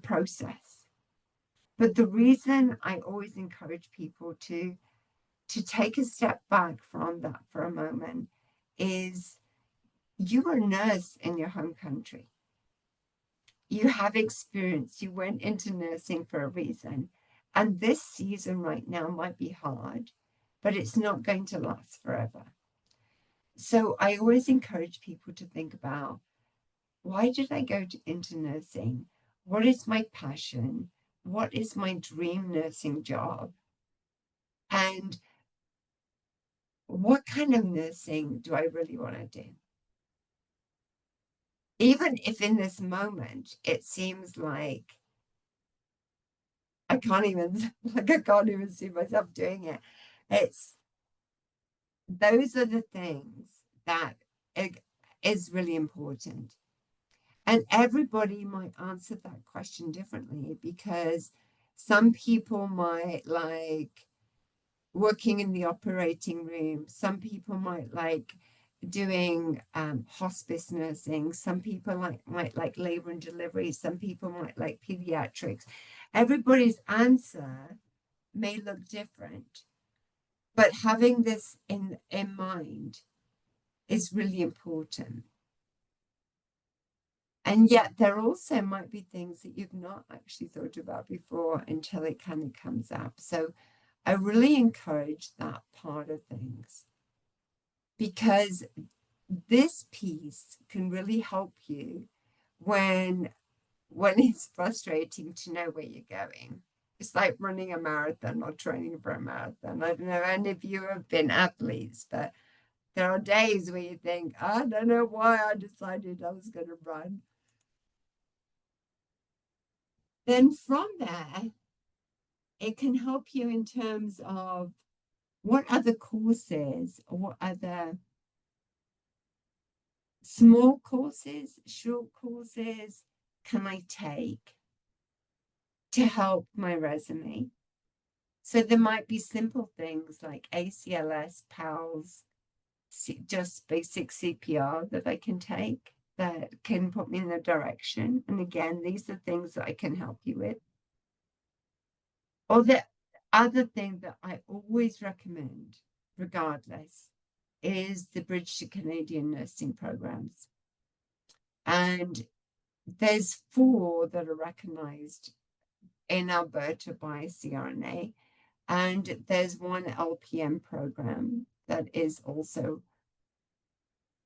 process. But the reason I always encourage people to take a step back from that for a moment is you were a nurse in your home country. You have experience. You went into nursing for a reason. And this season right now might be hard, but it's not going to last forever. So I always encourage people to think about, why did I go into nursing? What is my passion? What is my dream nursing job? And what kind of nursing do I really want to do? Even if in this moment it seems like I can't even see myself doing it. Those are the things that is really important. And everybody might answer that question differently because some people might like working in the operating room. Some people might like doing hospice nursing. Some people might like labor and delivery. Some people might like pediatrics. Everybody's answer may look different, but having this in mind is really important. And yet there also might be things that you've not actually thought about before until it kind of comes up. So I really encourage that part of things because this piece can really help you when it's frustrating to know where you're going. It's like running a marathon or training for a marathon. I don't know any of you have been athletes, but there are days where you think, I don't know why I decided I was going to run. Then from there, it can help you in terms of what other courses or what other small courses, short courses can I take to help my resume? So there might be simple things like ACLS, PALS, just basic CPR that I can take that can put me in the direction. And again, these are things that I can help you with. Or the other thing that I always recommend, regardless, is the Bridge to Canadian nursing programs. And there's 4 that are recognized in Alberta by CRNA. And there's 1 LPN program that is also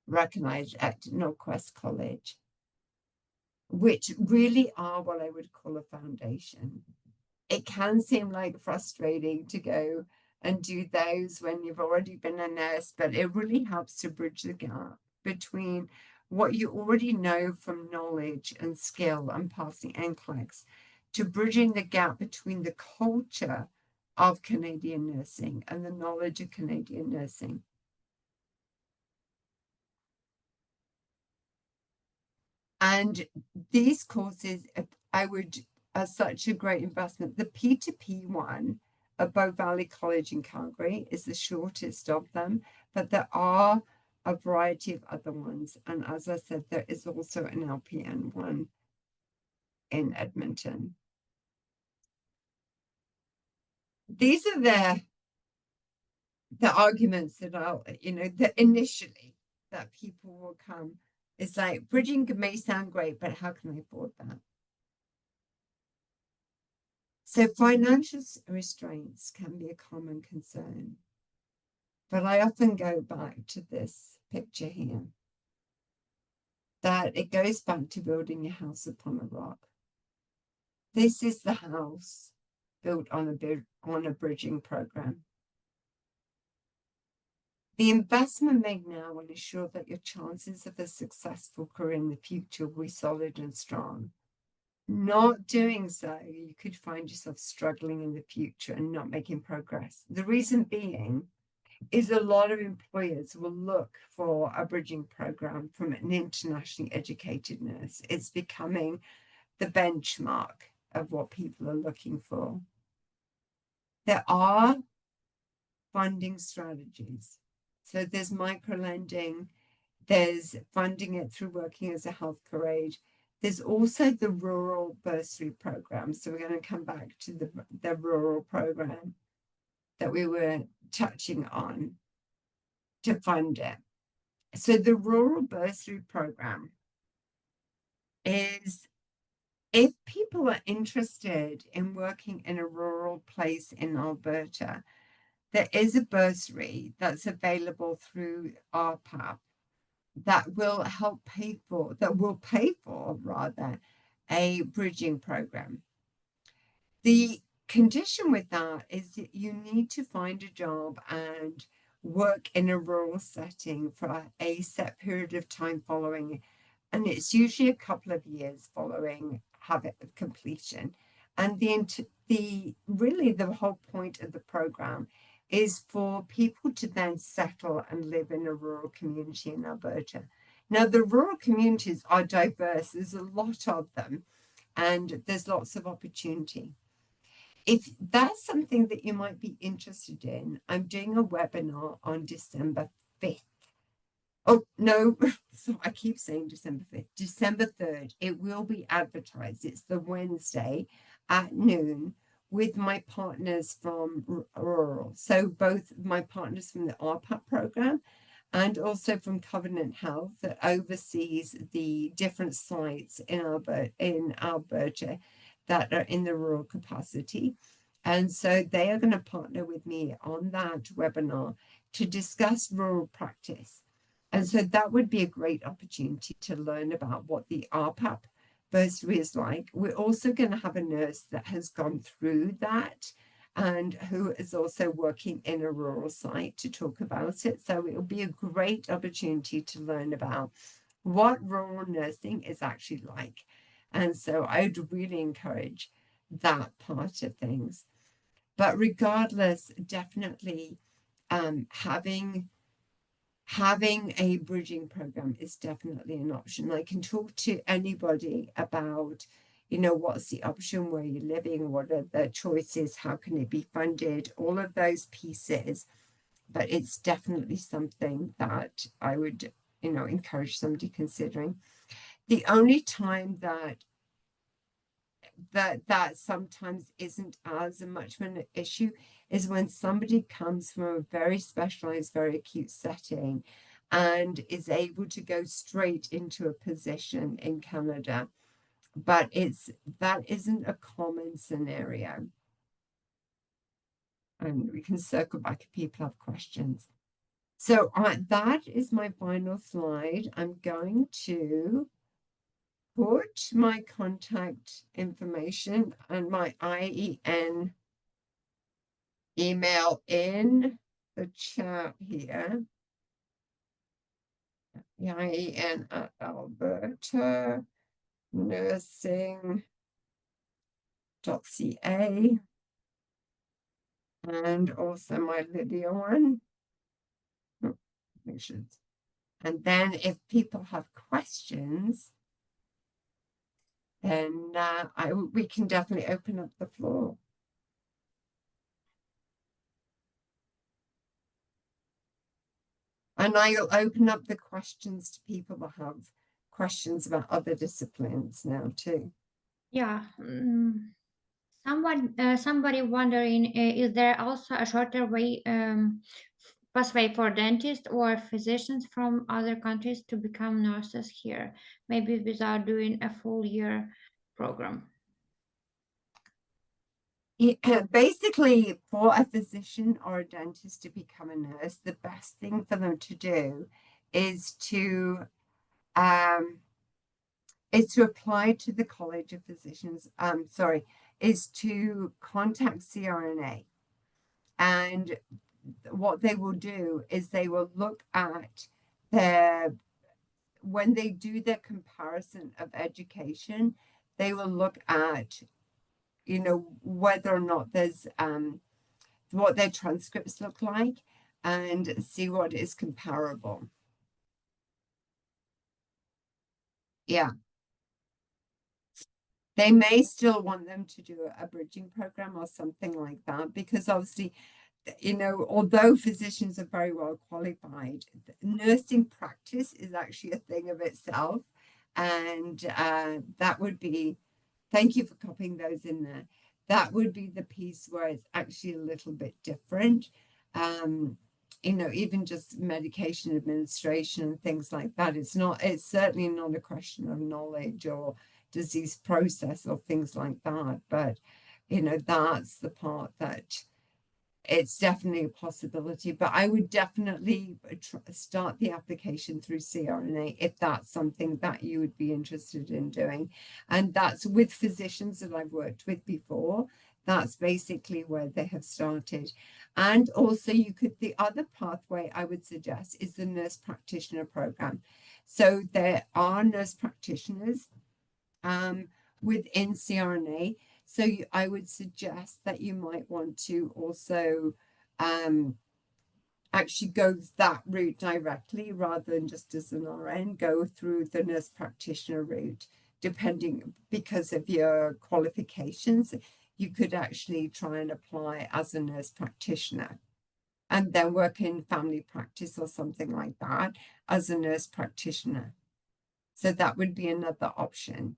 recognized at Northwest College, which really are what I would call a foundation. It can seem like frustrating to go and do those when you've already been a nurse, but it really helps to bridge the gap between what you already know from knowledge and skill and passing NCLEX to bridging the gap between the culture of Canadian nursing and the knowledge of Canadian nursing. And these courses, I would, are such a great investment. The P2P one at Bow Valley College in Calgary is the shortest of them, but there are a variety of other ones. And as I said, there is also an LPN one in Edmonton. These are the arguments that I'll, that initially that people will come. It's like bridging may sound great, but how can I afford that? So financial restraints can be a common concern. But I often go back to this picture here, that it goes back to building a house upon a rock. This is the house built on a bridging program. The investment made now will ensure that your chances of a successful career in the future will be solid and strong. Not doing so, you could find yourself struggling in the future and not making progress. The reason being is a lot of employers will look for a bridging program from an internationally educated nurse. It's becoming the benchmark of what people are looking for. There are funding strategies. So there's microlending, there's funding it through working as a healthcare aide. There's also the rural bursary program. So we're going to come back to the rural program that we were touching on to fund it. So the rural bursary program is, if people are interested in working in a rural place in Alberta, there is a bursary that's available through RPAP that will pay for a bridging program. The condition with that is that you need to find a job and work in a rural setting for a set period of time following, and it's usually a couple of years following completion. And really the whole point of the program is for people to then settle and live in a rural community in Alberta. Now, the rural communities are diverse. There's a lot of them, and there's lots of opportunity. If that's something that you might be interested in, I'm doing a webinar on December 5th. Oh, no, so I keep saying December 5th. December 3rd, it will be advertised. It's the Wednesday at noon with my partners from rural. So both my partners from the RPAP program and also from Covenant Health that oversees the different sites in Alberta that are in the rural capacity. And so they are going to partner with me on that webinar to discuss rural practice. And so that would be a great opportunity to learn about what the RPAP bursary is like. We're also going to have a nurse that has gone through that and who is also working in a rural site to talk about it. So it will be a great opportunity to learn about what rural nursing is actually like. And so I would really encourage that part of things. But regardless, definitely having a bridging program is definitely an option. I can talk to anybody about, you know, what's the option, where you're living, what are the choices, how can it be funded, all of those pieces. But it's definitely something that I would, you know, encourage somebody considering. The only time that sometimes isn't as much of an issue is when somebody comes from a very specialized, very acute setting and is able to go straight into a position in Canada. But that isn't a common scenario. And we can circle back if people have questions. So that is my final slide. I'm going to put my contact information and my IEN email in the chat here. The IEN at Alberta nursing.ca, and also my Lydia one. And then if people have questions, then we can definitely open up the floor. And I'll open up the questions to people that have questions about other disciplines now too. Yeah. Somebody wondering, is there also a shorter way pathway for dentists or physicians from other countries to become nurses here, maybe without doing a full year program? Basically, for a physician or a dentist to become a nurse, the best thing for them to do is to apply to the College of Physicians. Is to contact CRNA, and what they will do is they will look at when they do their comparison of education, they will look at, you know, whether or not there's what their transcripts look like and see what is comparable. Yeah. They may still want them to do a bridging program or something like that, because obviously, you know, although physicians are very well qualified, nursing practice is actually a thing of itself. And that would be, thank you for copying those in there. That would be the piece where it's actually a little bit different. You know, even just medication administration and things like that. It's certainly not a question of knowledge or disease process or things like that. But, you know, that's the part that it's definitely a possibility. But I would definitely start the application through CRNA if that's something that you would be interested in doing. And that's with physicians that I've worked with before. That's basically where they have started. And also the other pathway I would suggest is the nurse practitioner program. So there are nurse practitioners within CRNA. So I would suggest that you might want to also actually go that route directly rather than just as an RN, go through the nurse practitioner route, because of your qualifications. You could actually try and apply as a nurse practitioner and then work in family practice or something like that as a nurse practitioner. So that would be another option.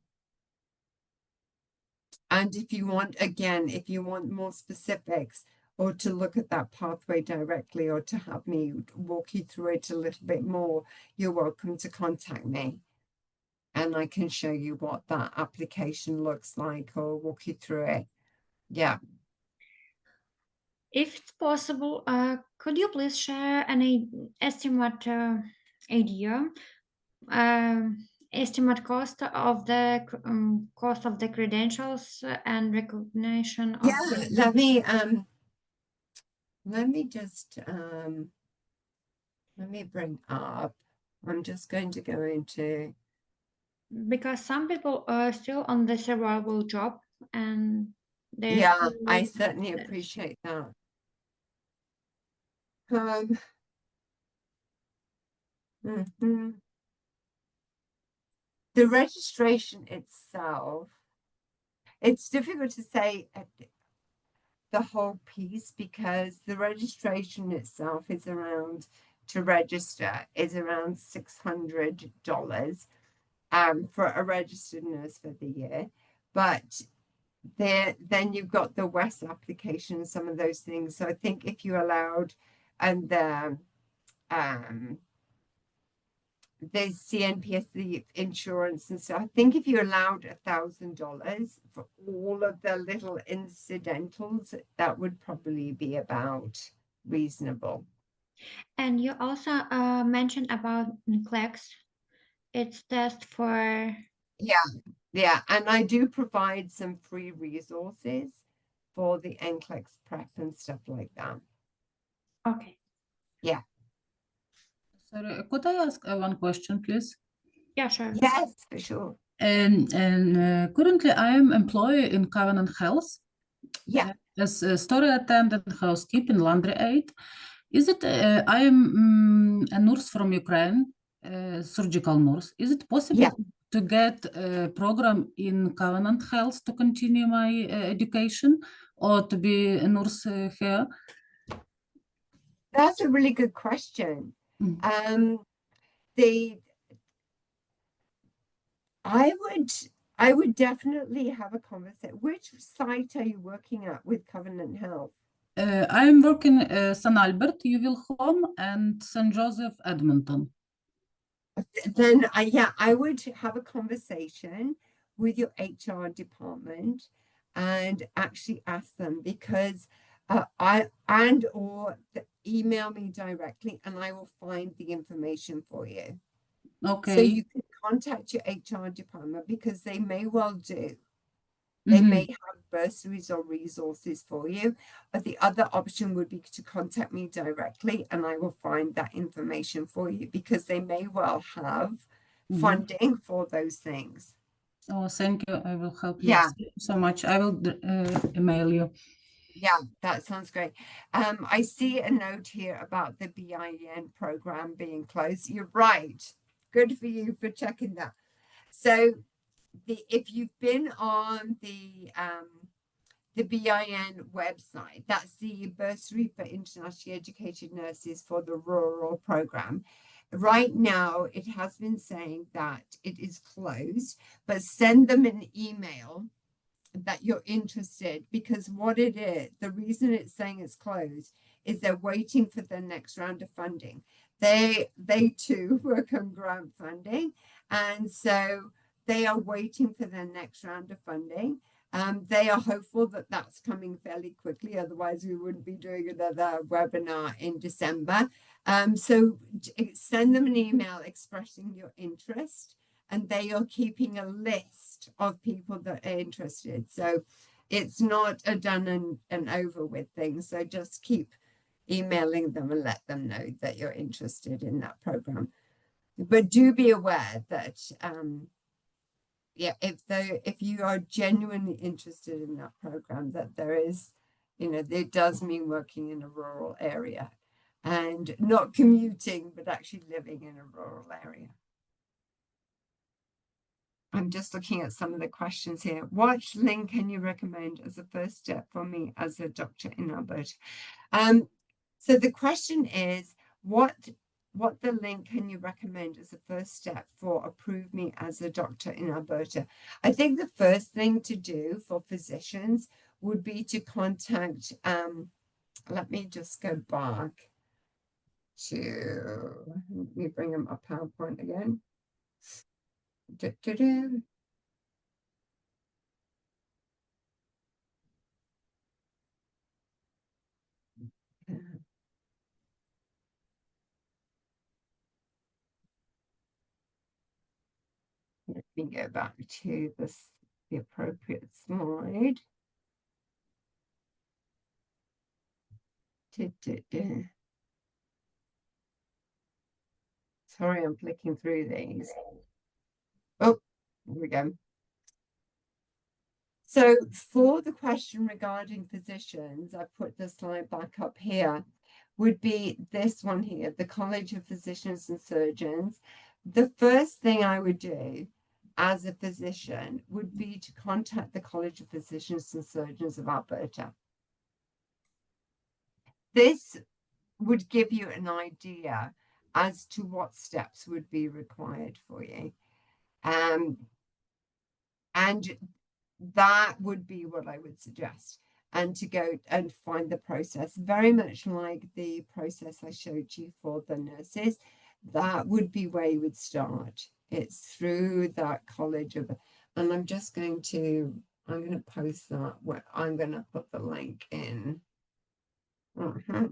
And if you want more specifics or to look at that pathway directly or to have me walk you through it a little bit more, you're welcome to contact me. And I can show you what that application looks like or walk you through it. Yeah. If it's possible, could you please share an estimate idea, estimate cost of the credentials and recognition of? Yeah, let me just let me bring up. I'm just going to go into, because some people are still on the survival job and they're yeah, still I certainly appreciate that. The registration itself it's difficult to say the whole piece because the registration itself is around, to register is around $600 for a registered nurse for the year. But then you've got the WES application, some of those things. So I think if you allowed, and the CNPS, the insurance and stuff, I think if you allowed $1,000 for all of the little incidentals, that would probably be about reasonable. And you also mentioned about NCLEX. It's test for... Yeah, and I do provide some free resources for the NCLEX prep and stuff like that. Okay. Sorry, could I ask one question, please? Yeah, sure. Yes, for sure. Currently, I am employed in Covenant Health Yeah. as a store attendant, housekeeping, laundry aid. Is it? I am a nurse from Ukraine, surgical nurse. Is it possible to get a program in Covenant Health to continue my education, or to be a nurse here? That's a really good question. I would definitely have a conversation. Which site are you working at with Covenant Health? I am working St. Albert, Home, and St. Joseph, Edmonton. Then I would have a conversation with your HR department and actually ask them, because or email me directly and I will find the information for you. Okay. So you can contact your HR department, because they may well do. They may have bursaries or resources for you. But the other option would be to contact me directly and I will find that information for you, because they may well have funding for those things. Oh, thank you. I will help you. Yeah. Thank you so much. I will email you. Yeah, that sounds great. I see a note here about the BIEN program being closed. You're right. Good for you for checking that. So if you've been on the BIN website, that's the bursary for internationally educated nurses for the rural program. Right now, it has been saying that it is closed, but send them an email that you're interested, because what it is, the reason it's saying it's closed is they're waiting for the next round of funding. They too work on grant funding, and so they are waiting for their next round of funding. They are hopeful that that's coming fairly quickly, otherwise we wouldn't be doing another webinar in December. So send them an email expressing your interest, and they are keeping a list of people that are interested. So it's not a done and over with thing. So just keep emailing them and let them know that you're interested in that program. But do be aware that if you are genuinely interested in that program, that there is, it does mean working in a rural area and not commuting, but actually living in a rural area. I'm just looking at some of the questions here. What link can you recommend as a first step for me as a doctor in Alberta? So the question is, what the link can you recommend as a first step for approve me as a doctor in Alberta? I think the first thing to do for physicians would be to contact, let me just go back to, let me bring them up PowerPoint again. Let me go back to the appropriate slide. Sorry, I'm flicking through these. Oh, here we go. So for the question regarding physicians, I put the slide back up here, would be this one here, the College of Physicians and Surgeons. The first thing I would do as a physician would be to contact the College of Physicians and Surgeons of Alberta. This would give you an idea as to what steps would be required for you. And that would be what I would suggest. And to go and find the process, very much like the process I showed you for the nurses, that would be where you would start. It's through that college of, and I'm going to post that, where I'm going to put the link in. Yeah.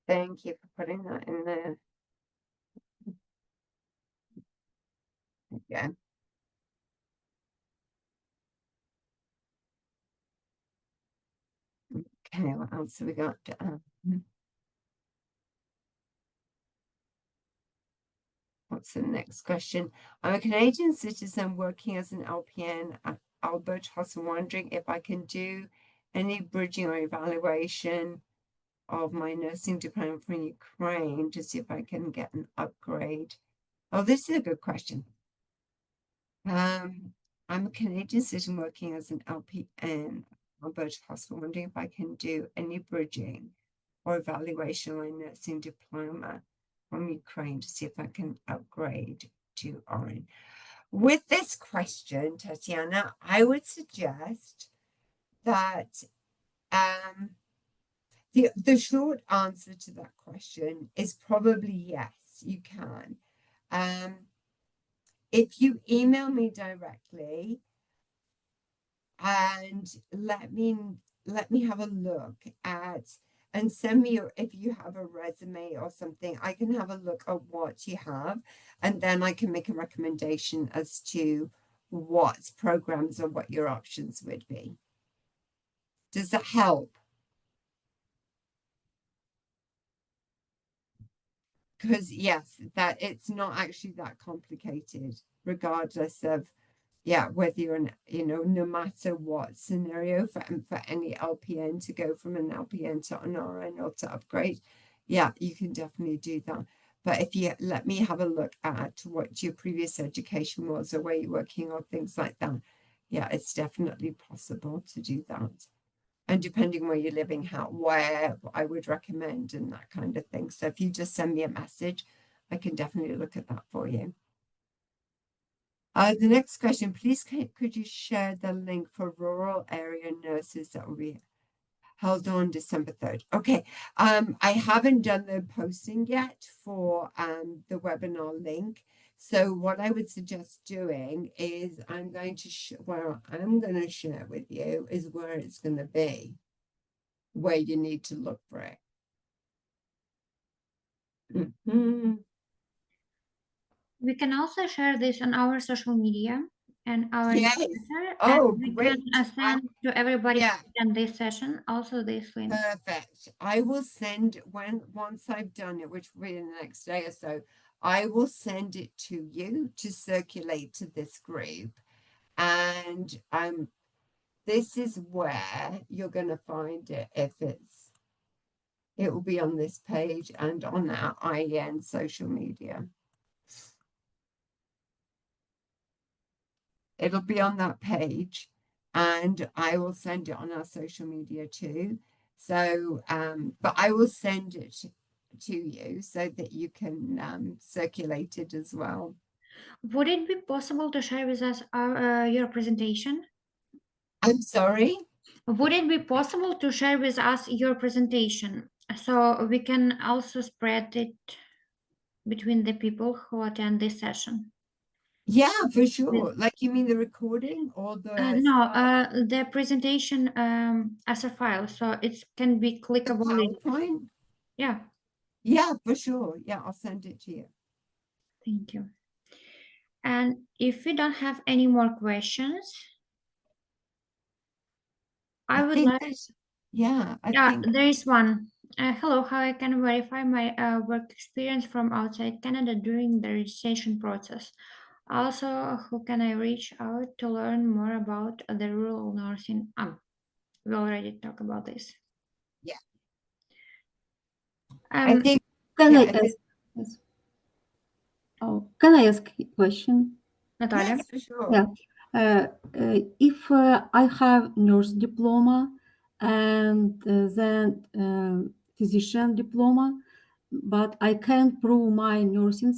Thank you for putting that in there. Yeah. Okay, what else have we got? What's the next question? I'm a Canadian citizen working as an LPN at Alberta Hospital, wondering if I can do any bridging or evaluation of my nursing diploma from Ukraine to see if I can get an upgrade. Oh, this is a good question. I'm a Canadian citizen working as an LPN at Alberta Hospital, wondering if I can do any bridging or evaluation of my nursing diploma from Ukraine to see if I can upgrade to RN. With this question, Tatiana, I would suggest that the short answer to that question is probably yes, you can. If you email me directly and let me have a look at, and send me if you have a resume or something, I can have a look at what you have, and then I can make a recommendation as to what programs or what your options would be. Does that help? Because yes, that it's not actually that complicated, regardless of whether you're no matter what scenario for any LPN to go from an LPN to an RN or to upgrade, you can definitely do that. But if you let me have a look at what your previous education was or where you're working or things like that, it's definitely possible to do that. And depending where you're living, where I would recommend and that kind of thing. So if you just send me a message, I can definitely look at that for you. The next question, please, could you share the link for rural area nurses that will be held on December 3rd? Okay, I haven't done the posting yet for the webinar link. So what I would suggest doing is I'm going to share with you is where it's going to be, where you need to look for it. We can also share this on our social media and our newsletter. Oh, and we great. can send to everybody in this session also this link. Perfect. I will send once I've done it, which will be in the next day or so, I will send it to you to circulate to this group. And this is where you're going to find it. It will be on this page and on our IEN social media. It'll be on that page, and I will send it on our social media too. So, but I will send it to you so that you can circulate it as well. Would it be possible to share with us your presentation? I'm sorry? Would it be possible to share with us your presentation so we can also spread it between the people who attend this session? Yeah, for sure. Like you mean the recording or the No, the presentation as a file, so it can be clickable. PowerPoint? Yeah, Yeah, for sure. Yeah, I'll send it to you. thank you. And if we don't have any more questions, I would think like. there's, yeah, I Yeah, think there is one. Hello, how I can verify my work experience from outside Canada during the registration process? Also, who can I reach out to learn more about the rural nursing? We already talked about this. Yeah. Um, I think Can yeah, I I think- ask? Yes. Oh, can I ask a question? Natalia. yes, for sure. Yeah. If I have nurse diploma and then physician diploma, but I can't prove my nursing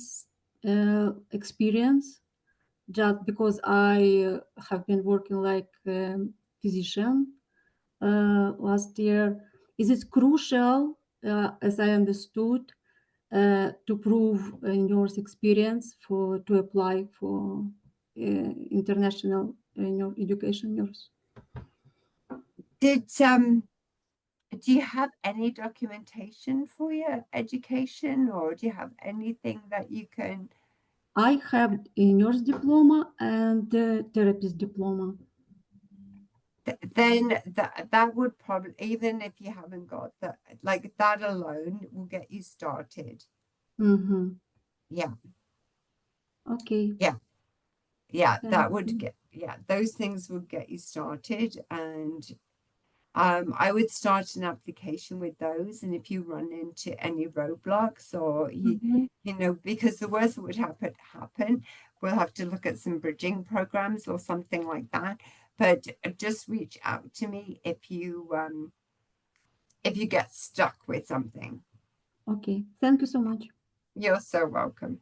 experience just because I have been working like physician last year. Is it crucial, as I understood, to prove a nurse experience to apply for international education nurse? Do you have any documentation for your education, or do you have anything that you can? I have a nurse diploma and a therapist diploma. Then that would probably, even if you haven't got that, like that alone will get you started. Mm-hmm. Yeah. Okay. Yeah, Thank that would you. get, yeah, those things would get you started. And I would start an application with those. And if you run into any roadblocks or you know, because the worst that would happen, we'll have to look at some bridging programs or something like that. But just reach out to me if you get stuck with something. Okay. Thank you so much. You're so welcome.